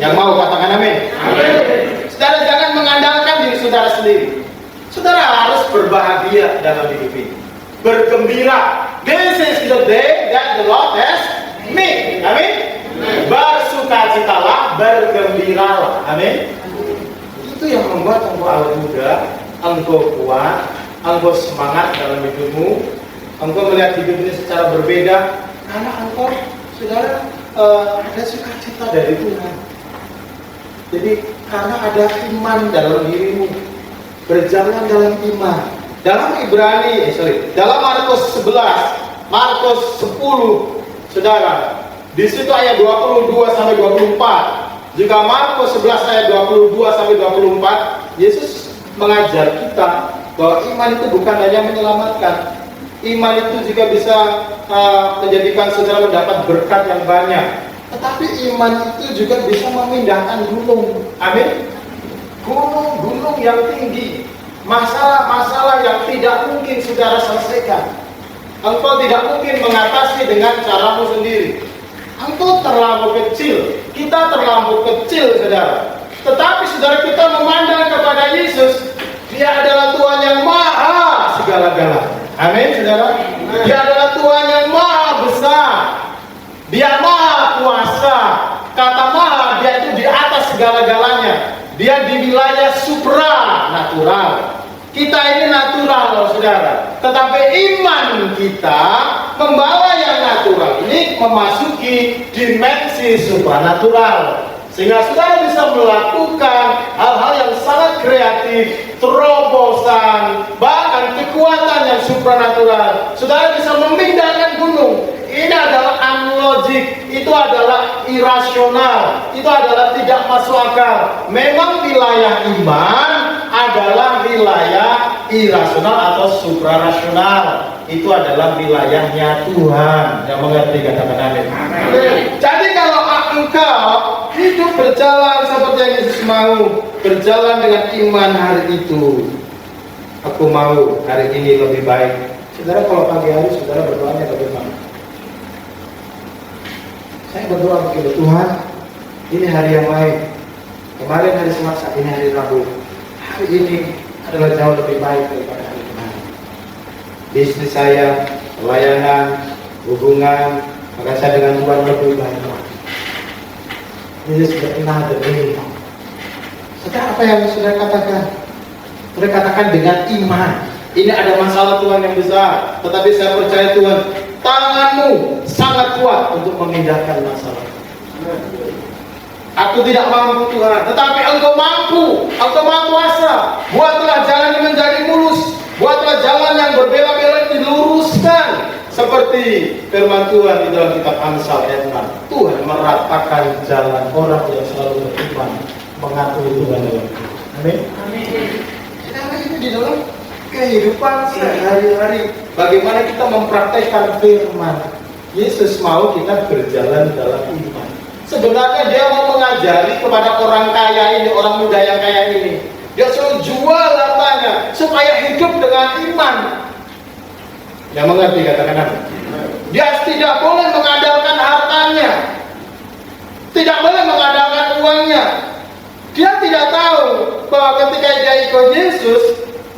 Yang mau katakan amin. Saudara jangan mengandalkan diri saudara sendiri. Saudara harus berbahagia dalam hidup ini, bergembira. This is the day that the Lord has made. Amin. Bersukacitalah, bergembiralah. Amin. Itu yang membuat engkau awet muda, engkau kuat, engkau semangat dalam hidupmu, engkau melihat hidup ini secara berbeda karena engkau, saudara, ada sukacita dari Tuhan. Jadi karena ada iman dalam dirimu, berjalan dalam iman. Dalam dalam Markus 11, Markus 10, saudara, di situ ayat 22 sampai 24. Jika Markus 11 ayat 22 sampai 24, Yesus mengajar kita bahwa iman itu bukan hanya menyelamatkan. Iman itu juga bisa menjadikan saudara mendapat berkat yang banyak. Tetapi iman itu juga bisa memindahkan gunung. Amin. Gunung-gunung yang tinggi, masalah-masalah yang tidak mungkin saudara selesaikan. Engkau tidak mungkin mengatasi dengan caramu sendiri. Engkau terlalu kecil, kita terlalu kecil, saudara. Tetapi saudara, kita memandang kepada Yesus. Dia adalah Tuhan yang maha segala-galanya. Amin, saudara. Dia adalah Tuhan yang maha besar. Dia maha kuasa. Kata maha, dia itu di atas segala-galanya. Dia di wilayah supranatural. Kita ini natural, saudara. Tetapi iman kita membawa yang natural ini memasuki dimensi supranatural. Sehingga saudara bisa melakukan hal-hal yang sangat kreatif, terobosan, bahkan kekuatan yang supranatural. Saudara bisa memindahkan gunung. Ini adalah unlogic, itu adalah irasional, itu adalah tidak masuk akal. Memang wilayah iman adalah wilayah irasional atau suprarasional. Itu adalah wilayahnya Tuhan. Yang mengerti katakan amin. Jadi kalau engkau hidup berjalan seperti yang Yesus mau, berjalan dengan iman hari itu, aku mau hari ini lebih baik. Saudara, kalau pagi hari saudara berdoanya bagaimana? Saya berdoa begitu, Tuhan, ini hari yang baik. Kemarin hari Selasa, ini hari Rabu. Hari ini adalah jauh lebih baik daripada hari kemarin. Bisnis saya, pelayanan, hubungan, maka saya dengan Tuhan lebih baik. Ini sudah another day. Sekarang apa yang sudah katakan? Sudah katakan dengan iman. Ini ada masalah Tuhan yang besar, tetapi saya percaya Tuhan, tanganmu sangat kuat untuk memindahkan masalah. Aku tidak mampu Tuhan, tetapi Engkau mampu, Engkau maha kuasa. Buatlah jalan ini menjadi mulus, buatlah jalan yang berbela-bela diluruskan. Seperti firman Tuhan di dalam kitab Amsal ayat 6. Tuhan meratakan jalan orang yang selalu beriman, mengakui Tuhan dalam hidup. Amin. Karena ini di dalam kehidupan sehari-hari, bagaimana kita mempraktekkan firman. Yesus mau kita berjalan dalam iman. Sebenarnya dia mau mengajari kepada orang kaya ini, orang muda yang kaya ini. Dia suruh jual hartanya supaya hidup dengan iman. Yang mengerti katakan apa? Dia tidak boleh mengandalkan hartanya, tidak boleh mengandalkan uangnya. Dia tidak tahu bahwa ketika dia ikut Yesus,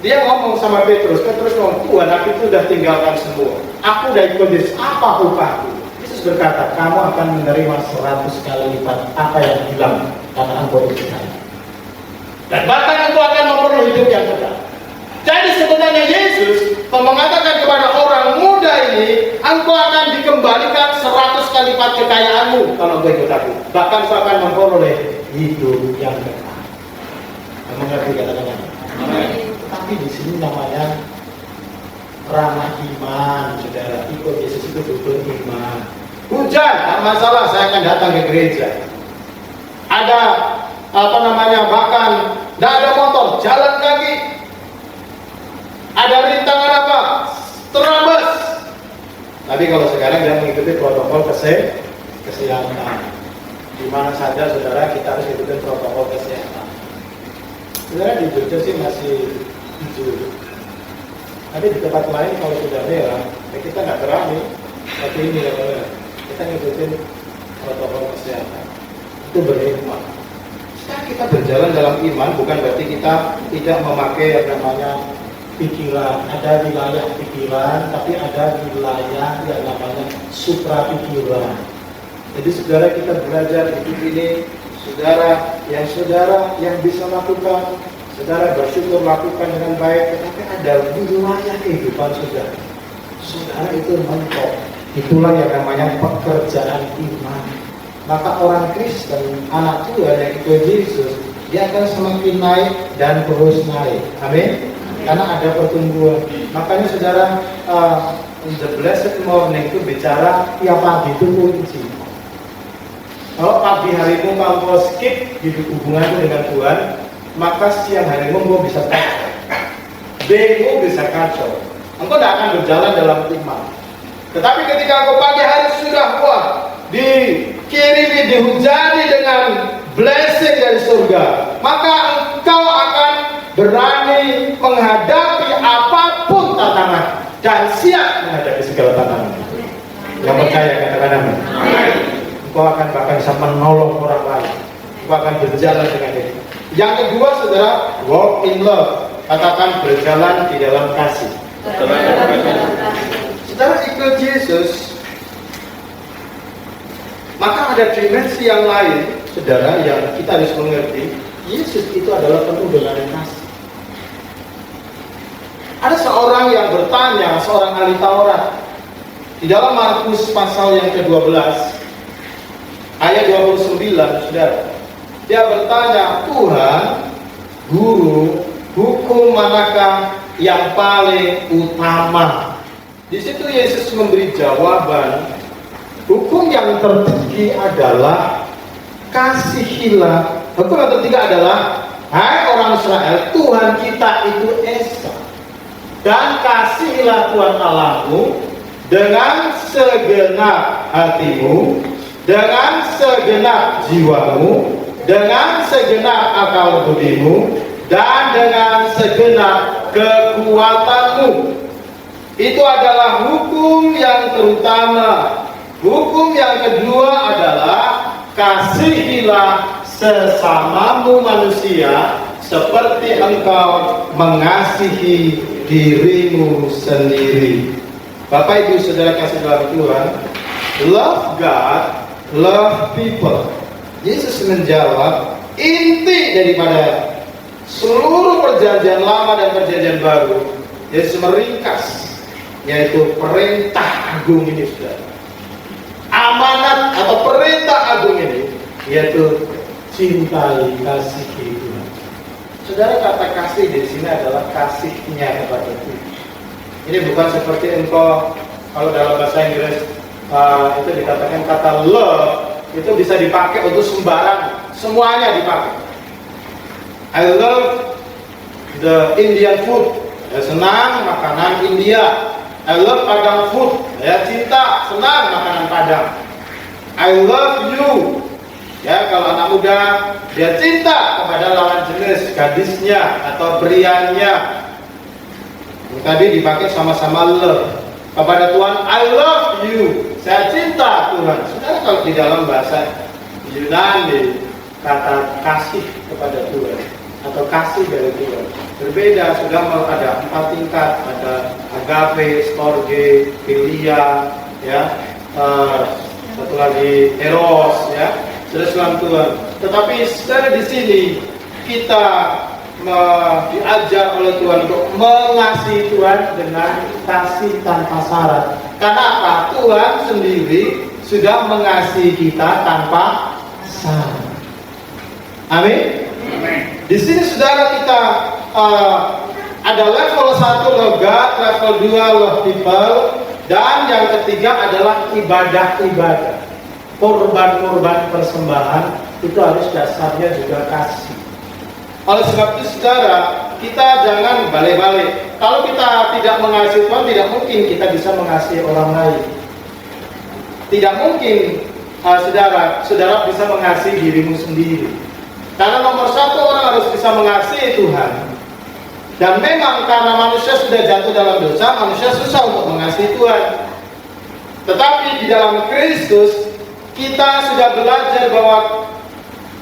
dia ngomong sama Petrus. Petrus ngomong, Tuhan, aku itu sudah tinggalkan semua. Aku sudah ikut Yesus. Apa upahku? Yesus berkata, kamu akan menerima 100 kali lipat apa yang hilang karena engkau ikut saya. Dan bahkan engkau akan memperoleh hidup yang kekal. Jadi sebenarnya Yesus mengatakan kepada orang muda ini, engkau akan dikembalikan 100 kali lipat kekayaanmu kalau engkau ikut aku. Bahkan engkau akan memperoleh hidup yang kekal. Kamu mengerti kata-kata? Tapi di sini namanya ramah iman, saudara. Ikut Yesus itu butuh iman. Hujan, tak masalah, saya akan datang ke gereja. Ada bahkan tidak ada motor, jalan kaki. Ada rintangan apa? Terabas. Tapi kalau sekarang dia mengikuti protokol kesehatan. Di mana saja saudara kita harus ikuti protokol kesehatan. Saudara di Jogja sih masih hijau. Tapi di tempat lain kalau sudah merah, ya kita nggak berani. Tapi ini ya, kita ngikutin protokol kesehatan. Itu berhikmah. Setelah kita berjalan dalam iman, bukan berarti kita tidak memakai yang namanya pikiran. Ada wilayah pikiran, tapi ada wilayah yang namanya supra pikiran. Jadi saudara, kita belajar hidup ini, saudara yang bisa lakukan, saudara bersyukur lakukan dengan baik, tetapi ada wilayah kehidupan saudara. Saudara itu mentok. Itulah yang namanya pekerjaan iman. Maka orang Kristen, anak Tuhan yang ikut Yesus, dia akan semakin naik dan terus naik. Amin. Karena ada pertumbuhan. Makanya saudara, the blessed morning itu bicara tiap pagi itu kunci. Kalau pagi harimu kamu skip hidup hubunganmu dengan Tuhan, maka siang harimu kau bisa kacau. Demo bisa kacau. Engkau tidak akan berjalan dalam iman. Tetapi ketika engkau pagi hari sudah dikirimi, dihujani dengan blessing dari surga, maka engkau akan berani menghadapi apapun tantangan dan siap menghadapi segala tantangan. Yang percaya katakan amin. Engkau akan bahkan bisa menolong orang lain. Engkau akan berjalan dengan ini. Yang kedua, saudara, walk in love. Katakan berjalan di dalam kasih. Saudara ikut Yesus, maka ada dimensi yang lain, saudara, yang kita harus mengerti. Yesus itu adalah penuh dengan kasih. Ada seorang yang bertanya, seorang ahli Taurat, di dalam Markus pasal yang ke-12, ayat 29, saudara. Dia bertanya, Tuhan, Guru, hukum manakah yang paling utama? Di situ Yesus memberi jawaban, hukum yang tertinggi adalah kasihilah. Hukum yang tertinggi adalah, hai orang Israel, Tuhan kita itu Esa. Dan kasihilah Tuhan Allahmu dengan segenap hatimu, dengan segenap jiwamu, dengan segenap akal budimu, dan dengan segenap kekuatanmu. Itu adalah hukum yang terutama. Hukum yang kedua adalah kasihilah sesamamu manusia seperti engkau mengasihi dirimu sendiri. Bapak Ibu Saudara kasih dalam Tuhan, love God, love people. Yesus menjawab inti daripada seluruh perjanjian lama dan perjanjian baru. Yesus meringkas, yaitu perintah agung ini, saudara. Amanat atau perintah agung ini, yaitu cintai, kasihi Tuhan. Saudara, kata kasih di sini adalah kasihnya kepada Tuhan. Ini bukan seperti engkau, kalau dalam bahasa Inggris itu dikatakan kata love, itu bisa dipakai untuk sembarang, semuanya dipakai. I love the Indian food. Saya senang makanan India. I love Padang food. Saya cinta, senang makanan Padang. I love you. Ya, kalau anak muda dia cinta kepada lawan jenis, gadisnya atau prianya. Tadi dipakai sama-sama love. Kepada Tuhan, I love you. Saya cinta Tuhan. Saudara, kalau di dalam bahasa Yunani kata kasih kepada Tuhan atau kasih dari Tuhan berbeda. Sudah ada 4 tingkat, ada agape, storge, philia, ya, satu lagi eros, ya, terus Tuhan. Tetapi saudara, di sini kita diajar oleh Tuhan untuk mengasihi Tuhan dengan kasih tanpa syarat. Karena apa? Tuhan sendiri sudah mengasihi kita tanpa syarat. Amin. Di sini saudara, kita ada level 1 love God, level 2 love people, dan yang ketiga adalah ibadah-ibadah. Korban-korban persembahan itu harus dasarnya juga kasih. Oleh sebab itu saudara, kita jangan balik-balik. Kalau kita tidak mengasihi Tuhan, tidak mungkin kita bisa mengasihi orang lain. Tidak mungkin saudara bisa mengasihi dirimu sendiri. Karena nomor 1 orang harus bisa mengasihi Tuhan. Dan memang karena manusia sudah jatuh dalam dosa, manusia susah untuk mengasihi Tuhan. Tetapi di dalam Kristus, kita sudah belajar bahwa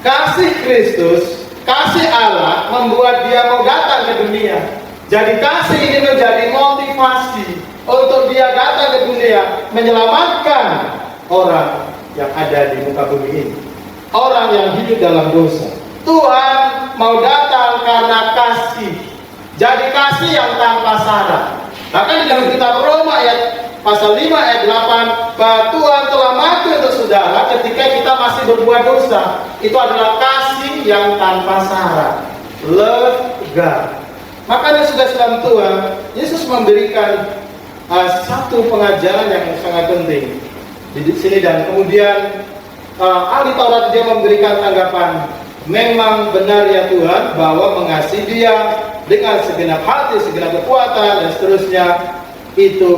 kasih Kristus, kasih Allah membuat dia mau datang ke dunia. Jadi kasih ini menjadi motivasi untuk dia datang ke dunia, menyelamatkan orang yang ada di muka bumi ini, orang yang hidup dalam dosa. Tuhan mau datang karena kasih. Jadi kasih yang tanpa syarat. Bahkan di dalam kitab Roma ayat pasal 5 ayat 8, bahwa Tuhan telah mati untuk saudara ketika kita masih berbuat dosa. Itu adalah kasih yang tanpa syarat. Love God. Makanya sudah dalam Tuhan, Yesus memberikan satu pengajaran yang sangat penting di sini, dan kemudian ahli Taurat dia memberikan tanggapan, memang benar ya Tuhan bahwa mengasihi dia dengan segenap hati, segenap kekuatan dan seterusnya itu,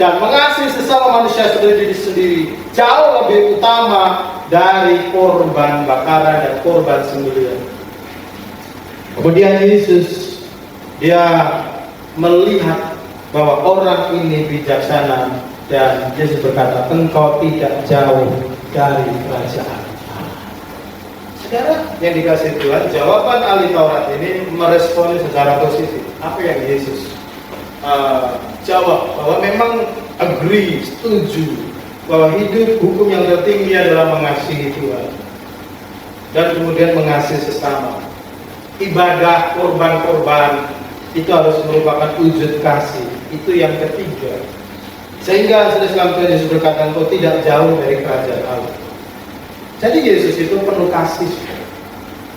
dan mengasihi sesama manusia seperti diri sendiri jauh lebih utama dari korban bakaran dan korban sembelihan. Kemudian Yesus dia melihat bahwa orang ini bijaksana, dan Yesus berkata, engkau tidak jauh dari kerajaan. Saudara yang dikasihi Tuhan, jawaban ahli Taurat ini meresponi secara positif apa yang Yesus jawab, bahwa memang agree, setuju bahwa hidup hukum yang tertinggi adalah mengasihi Tuhan dan kemudian mengasihi sesama. Ibadah korban-korban itu harus merupakan wujud kasih. Itu yang ketiga. Sehingga saudara Tuhan Yesus berkata, engkau tidak jauh dari kerajaan Allah. Jadi Yesus itu penuh kasih.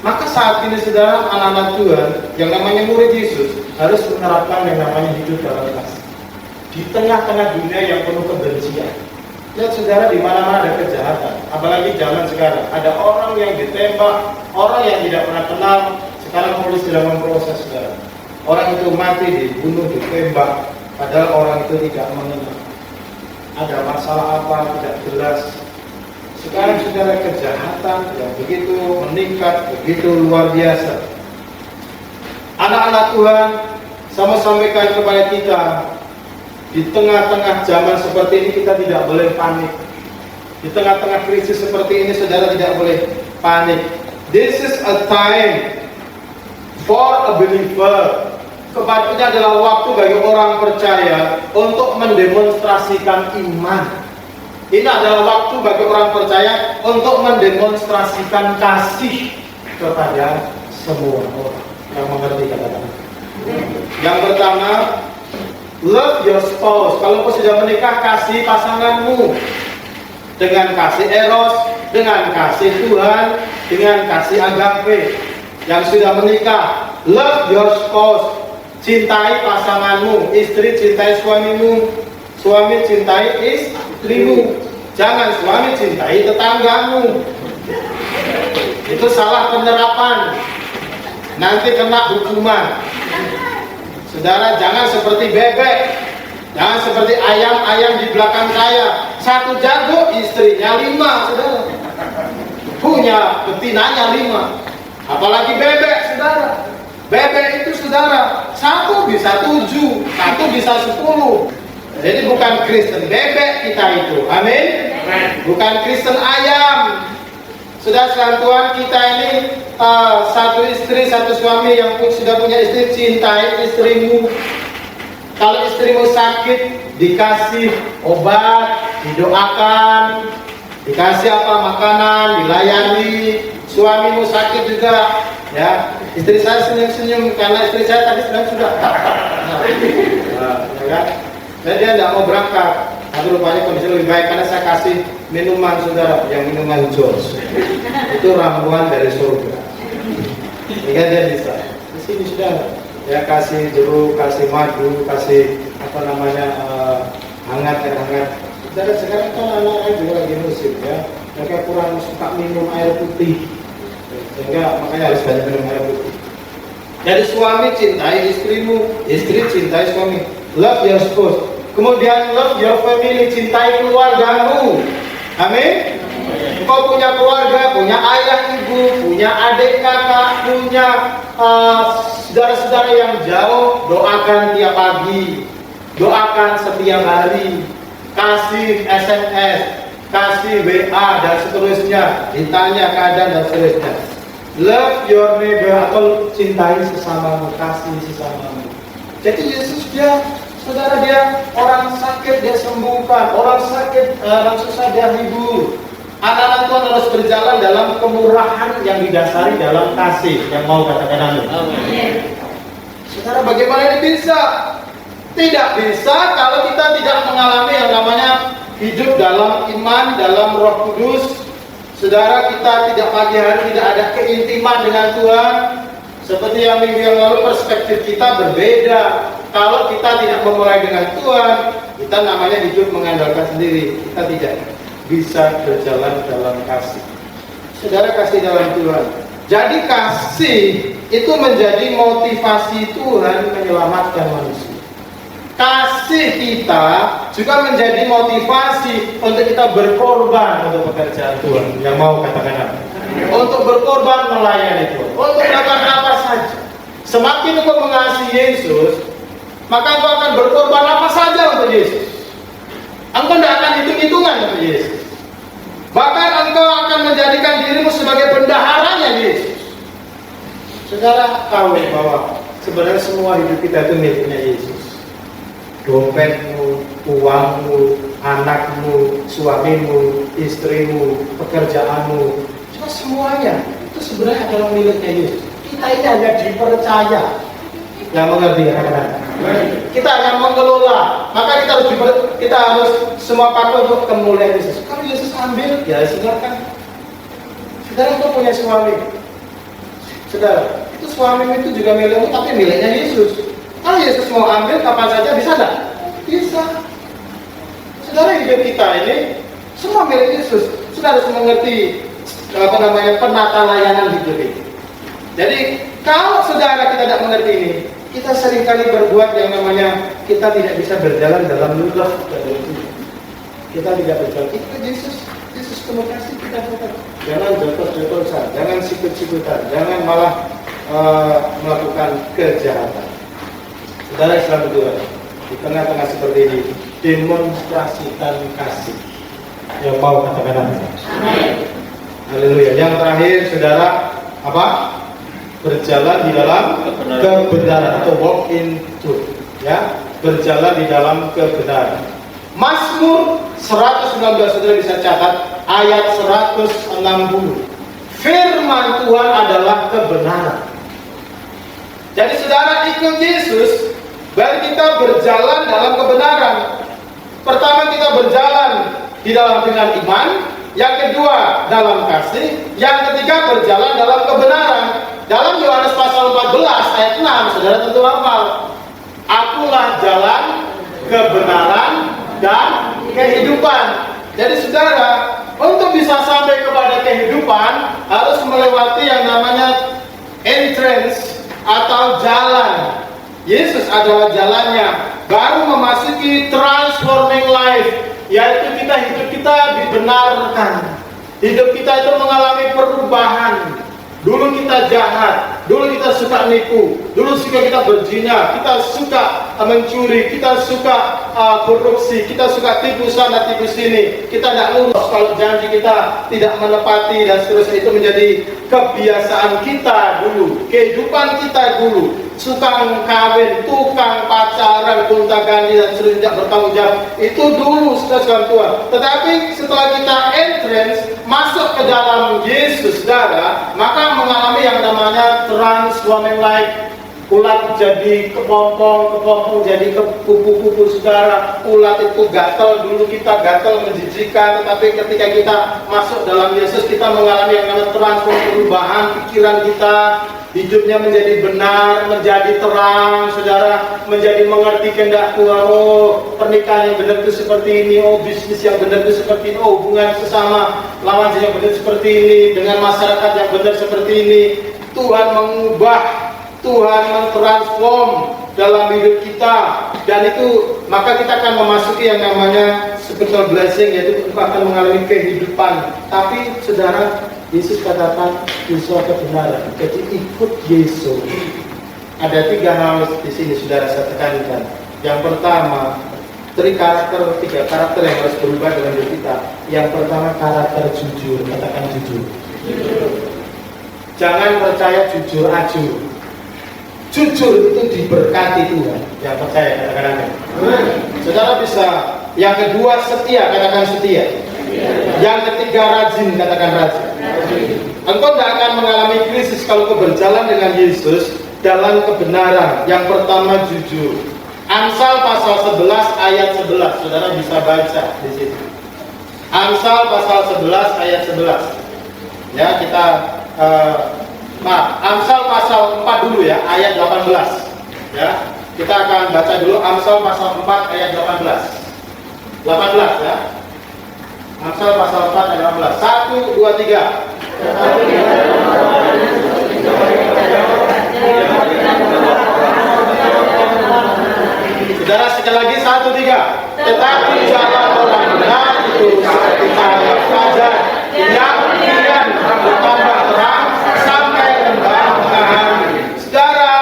Maka saat ini saudara, anak-anak Tuhan yang namanya murid Yesus harus menerapkan yang namanya hidup dalam kasih. Di tengah-tengah dunia yang penuh kebencian. Lihat saudara, di mana-mana ada kejahatan. Apalagi zaman sekarang, ada orang yang ditembak, orang yang tidak pernah kenal. Sekarang polisi sedang memproses saudara. Orang itu mati, dibunuh, ditembak, padahal orang itu tidak mengenal. Ada masalah apa, tidak jelas. Sekarang saudara, kejahatan yang begitu meningkat, begitu luar biasa. Anak-anak Tuhan, sama sampaikan kepada kita, di tengah-tengah zaman seperti ini kita tidak boleh panik. Di tengah-tengah krisis seperti ini saudara tidak boleh panik. This is a time for a believer. Ini adalah waktu bagi orang percaya untuk mendemonstrasikan iman. Ini adalah waktu bagi orang percaya untuk mendemonstrasikan kasih kepada semua orang yang mengerti kata-kata. Yang pertama, love your spouse. Kalau kau sudah menikah, kasih pasanganmu dengan kasih eros, dengan kasih Tuhan, dengan kasih agape. Yang sudah menikah, love your spouse. Cintai pasanganmu, istri cintai suamimu, suami cintai istrimu. Jangan suami cintai tetanggamu. Itu salah penerapan. Nanti kena hukuman. Saudara, jangan seperti bebek, jangan seperti ayam-ayam di belakang saya. Satu jago, istrinya 5, saudara. Punya betinanya 5. Apalagi bebek, saudara. Bebek itu saudara, 1 bisa 7, 1 bisa 10. Jadi bukan Kristen bebek kita itu, amin. Bukan Kristen ayam. Sudah sekalian Tuhan, kita ini satu istri, satu suami yang sudah punya istri, cintai istrimu. Kalau istrimu sakit, dikasih obat, didoakan, dikasih apa makanan, dilayani. Suamimu sakit juga, ya. Istri saya senyum-senyum karena istri saya tadi sudah. Ya kan? Dan dia tidak mau berangkat. Tapi rupanya kondisi lebih baik karena saya kasih minuman saudara, yang minuman Jones. Itu ramuan dari surga. Sehingga dia bisa. Di sini sudah, ya kasih jeruk, kasih madu, kasih apa namanya hangat. Saudara sekarang kan anak-anak juga lagi musim ya. Mereka kurang suka minum air putih. Sehingga makanya harus banyak minum air putih. Jadi suami cintai istrimu, istri cintai suami. Love your spouse. Kemudian love your family, cintai keluargamu. Amin. Engkau punya keluarga, punya ayah ibu, punya adik kakak, punya saudara-saudara yang jauh, doakan tiap pagi, doakan setiap hari, kasih SMS, kasih WA dan seterusnya, ditanya keadaan dan seterusnya. Love your neighbor atau cintai sesamamu, kasih sesamamu. Jadi Yesus dia, saudara, dia orang sakit dia sembuhkan, orang sakit, orang susah dia hibur. Anak-anak Tuhan harus berjalan dalam kemurahan yang didasari dalam kasih. Yang mau katakan amin. Saudara, bagaimana ini bisa? Tidak bisa kalau kita tidak mengalami yang namanya hidup dalam iman, dalam Roh Kudus. Saudara, kita tidak pagi hari tidak ada keintiman dengan Tuhan. Seperti yang minggu yang lalu, perspektif kita berbeda. Kalau kita tidak memulai dengan Tuhan, kita namanya hidup mengandalkan sendiri. Kita tidak bisa berjalan dalam kasih. Saudara, kasih dalam Tuhan. Jadi kasih itu menjadi motivasi Tuhan menyelamatkan manusia. Kasih kita juga menjadi motivasi untuk kita berkorban untuk pekerjaan Tuhan. Yang mau katakan apa? Untuk berkorban melayani Tuhan. Untuk melakukan apa saja. Semakin engkau mengasihi Yesus, maka engkau akan berkorban apa saja untuk Yesus. Engkau tidak akan hitung-hitungan untuk Yesus. Bahkan engkau akan menjadikan dirimu sebagai bendaharanya Yesus. Saudara tahu bahwa sebenarnya semua hidup kita itu miliknya Yesus. Dompetmu, uangmu, anakmu, suamimu, istrimu, pekerjaanmu, semuanya itu sebenarnya adalah miliknya Yesus. Kita ini hanya dipercaya. Yang mengerti ya kan? Kita hanya mengelola. Maka kita harus semua pakai untuk kemuliaan Yesus. Kalau Yesus ambil, ya silakan. Saudara, itu punya suami. Saudara, itu suami itu juga milikmu, tapi miliknya Yesus. Kalau Yesus mau ambil kapan saja, bisa enggak? Bisa. Saudara, hidup kita ini semua milik Yesus. Saudara harus mengerti penata layanan hidup ini. Jadi kalau saudara kita tidak mengerti ini, kita seringkali berbuat yang namanya kita tidak bisa berjalan dalam lulus. Kita tidak berjalan. Itu Yesus penuh kasih kita. Jangan jotos-jotosan, jangan sikut-sikutan, jangan malah melakukan kejahatan. Saudara Islam berdua, di tengah-tengah seperti ini, demonstrasikan kasih. Yang mau katakan apa? Haleluya. Yang terakhir, saudara, apa? Berjalan di dalam kebenaran atau walk in truth. Ya, berjalan di dalam kebenaran. Mazmur 119, saudara bisa catat ayat 160. Firman Tuhan adalah kebenaran. Jadi saudara ikut Yesus, baru kita berjalan dalam kebenaran. Pertama kita berjalan di dalam dengan iman, yang kedua dalam kasih, yang ketiga berjalan dalam kebenaran. Dalam Yohanes pasal 14 ayat 6, saudara tentu hafal. Akulah jalan, kebenaran, dan kehidupan. Jadi saudara, untuk bisa sampai kepada kehidupan harus melewati yang namanya entrance atau jalan. Yesus adalah jalannya. Baru memasuki transforming life, yaitu hidup kita dibenarkan. Hidup kita itu mengalami perubahan. Dulu kita jahat, dulu kita suka nipu, dulu kita berzina, kita suka mencuri, kita suka korupsi, kita suka tipu sana tipu sini, kita tidak lurus kalau janji kita tidak menepati dan seterusnya. Itu menjadi kebiasaan kita dulu, kehidupan kita dulu. Suka kawin, tukang pacaran, gonta ganti dan seterusnya, tidak bertanggung jawab. Itu dulu saudara Tuhan. Tetapi setelah kita entrance masuk ke dalam Yesus, saudara, maka mengalami yang namanya transforming life. Ulat jadi kepompong jadi kupu-kupu, saudara. Ulat itu gatal, dulu kita gatal menjijikan, tetapi ketika kita masuk dalam Yesus, kita mengalami yang namanya transformasi, perubahan pikiran kita. Hidupnya menjadi benar, menjadi terang, saudara, menjadi mengerti kehendak Tuhan. Oh, pernikahan yang benar itu seperti ini, oh bisnis yang benar itu seperti ini, oh hubungan sesama lawan jenis yang benar seperti ini, dengan masyarakat yang benar seperti ini. Tuhan mengubah, Tuhan mentransform dalam hidup kita, dan itu maka kita akan memasuki yang namanya spiritual blessing, yaitu engkau akan mengalami kehidupan. Tapi saudara, Yesus katakan Yesus kebenaran. Jadi ikut Yesus. Ada 3 hal di sini saudara saya tekankan. Yang pertama, tiga karakter yang harus berubah dalam diri kita. Yang pertama karakter jujur, katakan jujur. Jangan percaya jujur aja. Jujur itu diberkati Tuhan. Yang percaya katakan amin. Saudara bisa. Yang kedua setia, katakan setia. Yang ketiga rajin, katakan rajin. Engkau tidak akan mengalami krisis kalau kau berjalan dengan Yesus dalam kebenaran. Yang pertama jujur. Amsal pasal 11 ayat 11, saudara bisa baca di situ. Amsal pasal 11 ayat 11. Ya, kita Amsal pasal 4 dulu ya, ayat 18. Ya, kita akan baca dulu Amsal pasal 4 ayat 18. 18 ya. Amsal pasal 4 ayat 18. 1 2 3. Saudara sekali lagi 1 3. Tetapi jalan orang benar itu seperti cahaya fajar yang kemudian bertambah terang sampai rembang tengah hari. Saudara,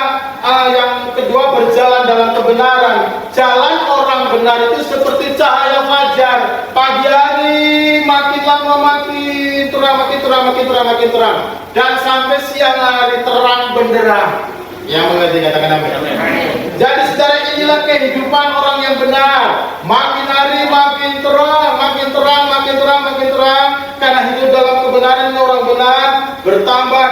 yang kedua berjalan dalam kebenaran. Jalan orang benar itu seperti cahaya fajar. Pagi hari makin lama makin terang, dan sampai siang hari terang benderang. Yang mengerti katakan amin. Jadi saudara, inilah kehidupan orang yang benar. Makin hari makin terang, karena hidup dalam kebenaran orang benar, bertambah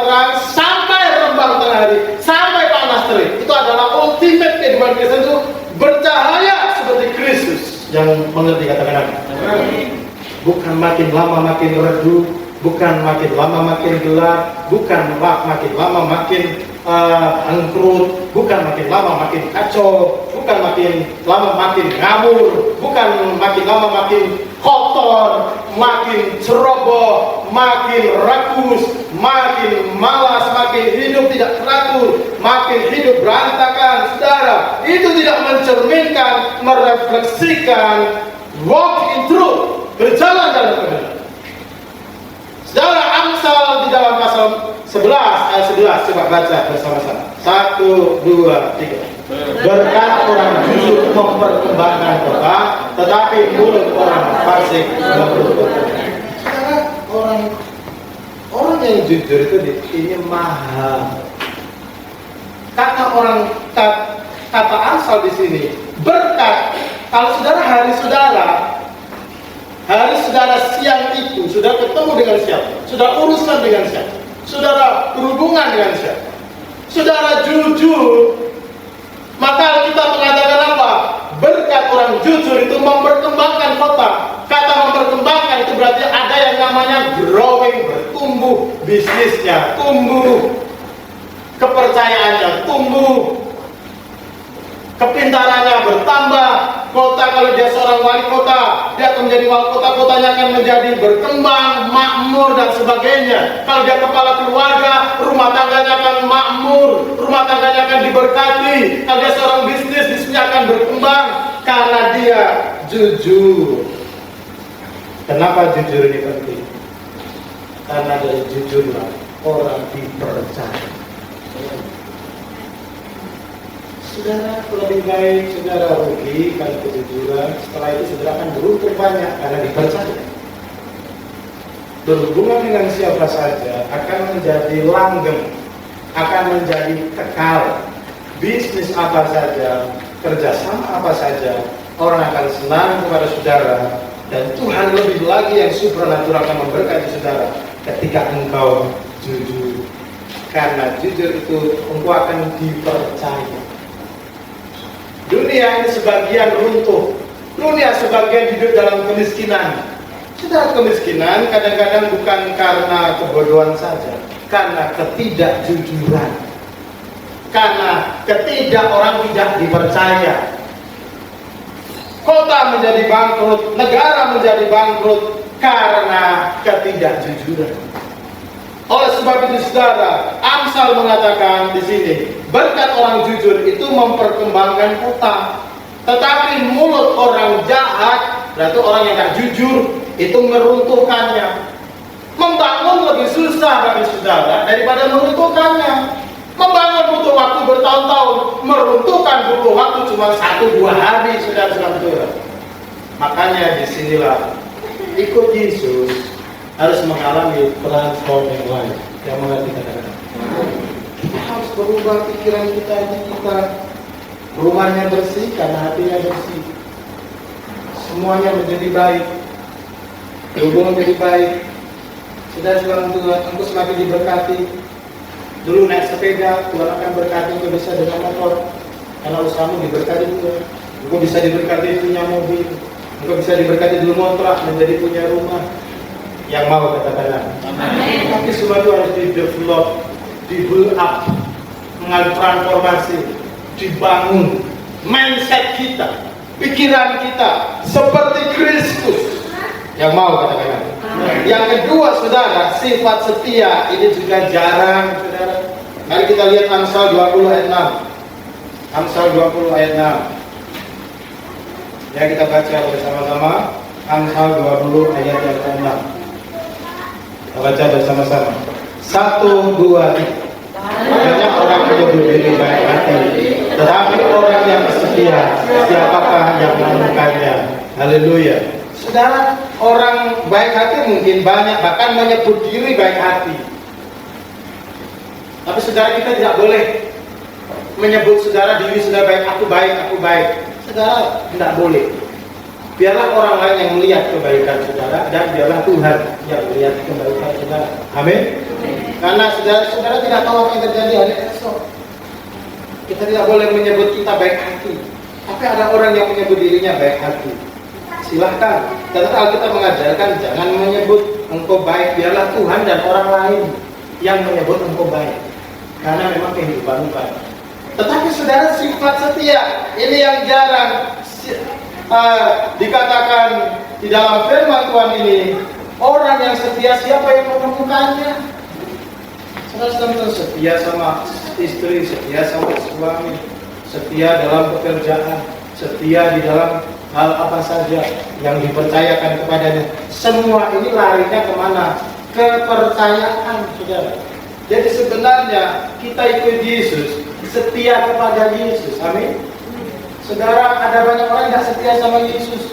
terang sampai rembang tengah hari, sampai panas terik. Itu adalah ultimate kehidupan Kristen, itu bercahaya seperti Kristus. Yang mengerti katakan amin. Bukan makin lama makin redup, bukan makin lama makin gelap, bukan makin lama makin angkrut, bukan makin lama makin kacau, bukan makin lama makin ngamur, bukan makin lama makin kotor, makin ceroboh, makin rakus, makin malas, makin hidup tidak teratur, makin hidup berantakan. Saudara, itu tidak mencerminkan, merefleksikan walk in truth, berjalan dalam kebenaran. Saudara, Amsal di dalam pasal 11 ayat 11, coba baca bersama-sama. 1 2 3. Berkat orang jujur memperkembangkan kota, tetapi mulut orang fasik merusak. Saudara, orang yang jujur itu ini mahal. Kata Amsal di sini berkat. Kalau saudara hari saudara siang itu sudah ketemu dengan siapa? Sudah urusan dengan siapa? Saudara berhubungan dengan siapa? Saudara jujur, maka kita mengatakan apa? Berkat orang jujur itu memperkembangkan kota. Kata memperkembangkan itu berarti ada yang namanya growing, bertumbuh, bisnisnya tumbuh, kepercayaannya tumbuh, kepintarannya bertambah. Kota, kalau dia seorang wali kota, dia akan menjadi wali kota, kotanya akan menjadi berkembang, makmur dan sebagainya. Kalau dia kepala keluarga, rumah tangganya akan makmur, rumah tangganya akan diberkati. Kalau dia seorang bisnis, bisnisnya akan berkembang karena dia jujur. Kenapa jujur ini penting? Karena dari jujurlah orang dipercaya. Saudara, lebih baik saudara rugi kalau kejujuran. Setelah itu saudara akan beruntung banyak karena dipercaya. Berhubungan dengan siapa saja akan menjadi langgeng, akan menjadi kekal. Bisnis apa saja, kerjasama apa saja, orang akan senang kepada saudara. Dan Tuhan lebih lagi yang supranatural akan memberkati saudara ketika engkau jujur. Karena jujur itu engkau akan dipercaya. Dunia ini sebagian runtuh. Dunia sebagian hidup dalam kemiskinan. Saudara, kemiskinan kadang-kadang bukan karena kebodohan saja, karena ketidakjujuran. Karena orang tidak dipercaya. Kota menjadi bangkrut, negara menjadi bangkrut karena ketidakjujuran. Oleh sebab itu saudara, Amsal mengatakan di sini, berkat orang jujur itu memperkembangkan kota. Tetapi mulut orang jahat, berarti orang yang gak jujur, itu meruntuhkannya. Membangun lebih susah bagi saudara daripada meruntuhkannya. Membangun butuh waktu bertahun-tahun, meruntuhkan butuh waktu cuma 1-2 hari, saudara-saudara. Makanya disinilah ikut Yesus harus mengalami transforming life. Yang mengerti kata-kata. Kita harus berubah pikiran kita, rumahnya bersih karena hatinya bersih. Semuanya menjadi baik, hubungan menjadi baik. Sudah bilang Tuhan, engkau semakin diberkati. Dulu naik sepeda, Tuhan akan berkati engkau bisa dengan motor, karena usahamu diberkati Tuhan. Engkau bisa diberkati punya mobil, engkau bisa diberkati dulu kontrak menjadi punya rumah. Yang mau katakanlah. Tapi semua itu harus di-develop, di-build up, mengalami transformasi, dibangun mindset kita, pikiran kita seperti Kristus. Yang mau katakanlah. Yang kedua, saudara, sifat setia ini juga jarang, saudara. Mari kita lihat Amsal 20 ayat 6. Amsal 20 ayat 6. Ya, kita baca bersama-sama. Amsal 20 ayat yang ke-6. Kita baca bersama-sama. 1, 2, 3. Banyak orang menyebut diri baik hati, tetapi orang yang setia, siapakah yang menemukannya? Haleluya. Saudara, orang baik hati mungkin banyak, bahkan menyebut diri baik hati. Tapi saudara, kita tidak boleh menyebut saudara diri saudara baik, aku baik, aku baik. Saudara, tidak boleh. Biarlah orang lain yang melihat kebaikan saudara, dan biarlah Tuhan yang melihat kebaikan saudara. Amin. Karena saudara tidak tahu apa yang terjadi hari esok. Kita tidak boleh menyebut kita baik hati, tapi ada orang yang menyebut dirinya baik hati. Silahkan. Tetapi Alkitab mengajarkan jangan menyebut engkau baik, biarlah Tuhan dan orang lain yang menyebut engkau baik. Karena memang kehidupan bukan. Tetapi saudara, sifat setia ini yang jarang dikatakan di dalam firman Tuhan ini. Orang yang setia, siapa yang menemukannya? Saudara, setia sama istri, setia sama suami, setia dalam pekerjaan, setia di dalam hal apa saja yang dipercayakan kepadanya. Semua ini larinya kemana? Kepercayaan, saudara. Jadi sebenarnya kita ikut Yesus, setia kepada Yesus. Amin. Saudara, ada banyak orang yang setia sama Yesus.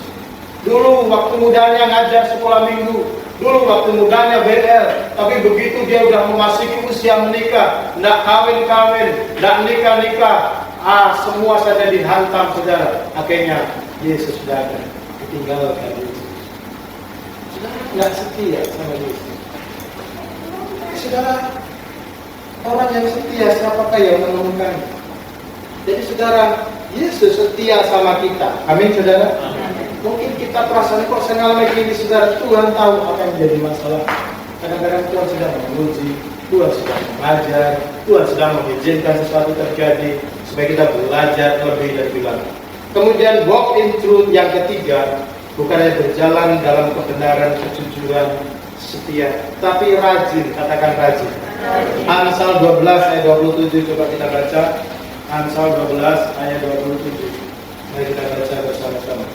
Dulu waktu mudanya ngajar sekolah minggu, dulu waktu mudanya BL, tapi begitu dia udah memasuki usia menikah, tidak kawin-kawin, tidak nikah-nikah, semua saja dihantam, saudara. Akhirnya Yesus sudah ada, ditinggalkan Yesus. Saudara tidak setia sama Yesus. Saudara, orang yang setia siapakah yang menemukan? Jadi saudara, Yesus setia sama kita. Amin, saudara. Mungkin kita perasaan kok saya ngalami gini, saudara. Tuhan tahu apa yang menjadi masalah. Kadang-kadang Tuhan sedang menguji, Tuhan sedang mengajar, Tuhan sedang mengizinkan sesuatu terjadi supaya kita belajar lebih dan lebih lagi. Kemudian walk in truth yang ketiga, bukan hanya berjalan dalam kebenaran, kejujuran, setia, tapi rajin. Katakan rajin. Amsal 12 ayat 27, coba kita baca. Amsal 12 ayat 27. Mari kita baca bersama-sama.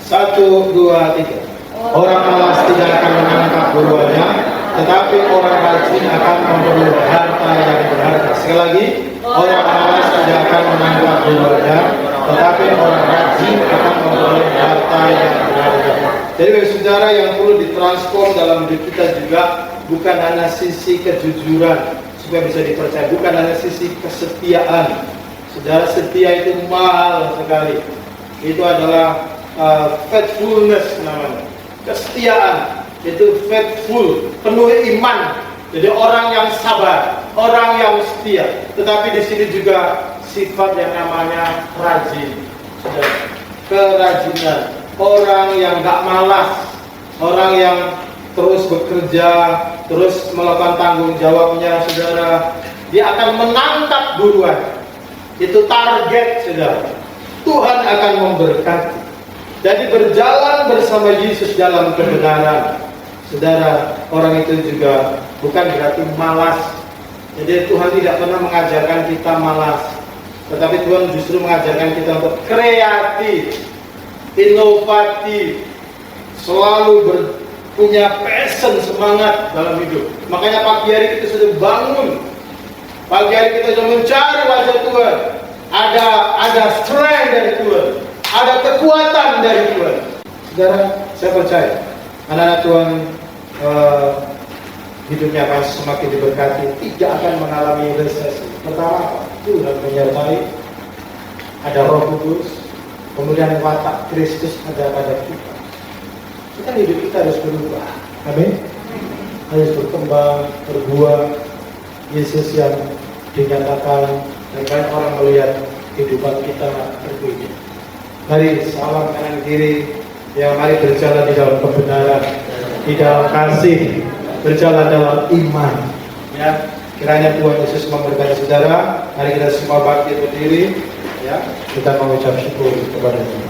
1, 2, 3. Orang malas tidak akan menangkap buruannya, tetapi orang rajin akan memperoleh harta yang berharga. Sekali lagi, orang malas tidak akan menangkap buruannya, tetapi orang rajin akan memperoleh harta yang berharga. Jadi bagi saudara, yang perlu ditransform dalam hidup kita juga bukan hanya sisi kejujuran supaya bisa dipercaya, bukan hanya sisi kesetiaan. Saudara, setia itu mahal sekali. Itu adalah faithfulness namanya. Kesetiaan itu faithful, penuh iman. Jadi orang yang sabar, orang yang setia. Tetapi di sini juga sifat yang namanya rajin. Saudara, kerajinan. Orang yang gak malas, orang yang terus bekerja, terus melakukan tanggung jawabnya, saudara. Dia akan menangkap buruan. Itu target, saudara. Tuhan akan memberkati. Jadi berjalan bersama Yesus dalam kebenaran. Saudara, orang itu juga bukan berarti malas. Jadi Tuhan tidak pernah mengajarkan kita malas, tetapi Tuhan justru mengajarkan kita untuk kreatif, inovatif, selalu punya passion, semangat dalam hidup. Makanya pagi hari kita sudah bangun, pagi hari kita sudah mencari wajah Tuhan. Ada strength dari Tuhan, ada kekuatan dari Tuhan. Saudara, saya percaya anak-anak Tuhan hidupnya akan semakin diberkati, tidak akan mengalami resesi. Pertama, Tuhan menyertai, ada Roh Kudus, kemudian watak Kristus ada pada kita. Kita hidup kita harus berubah, amin. Harus berkembang, berbuah. Yesus yang dinyatakan dan banyak orang melihat kehidupan kita berbeda. Mari salam kanan kiri, ya mari berjalan di dalam kebenaran, di dalam kasih, berjalan dalam iman. Ya, kiranya Tuhan Yesus memberkati saudara. Mari kita semua bangkit berdiri, ya, kita mengucap syukur kepada Tuhan.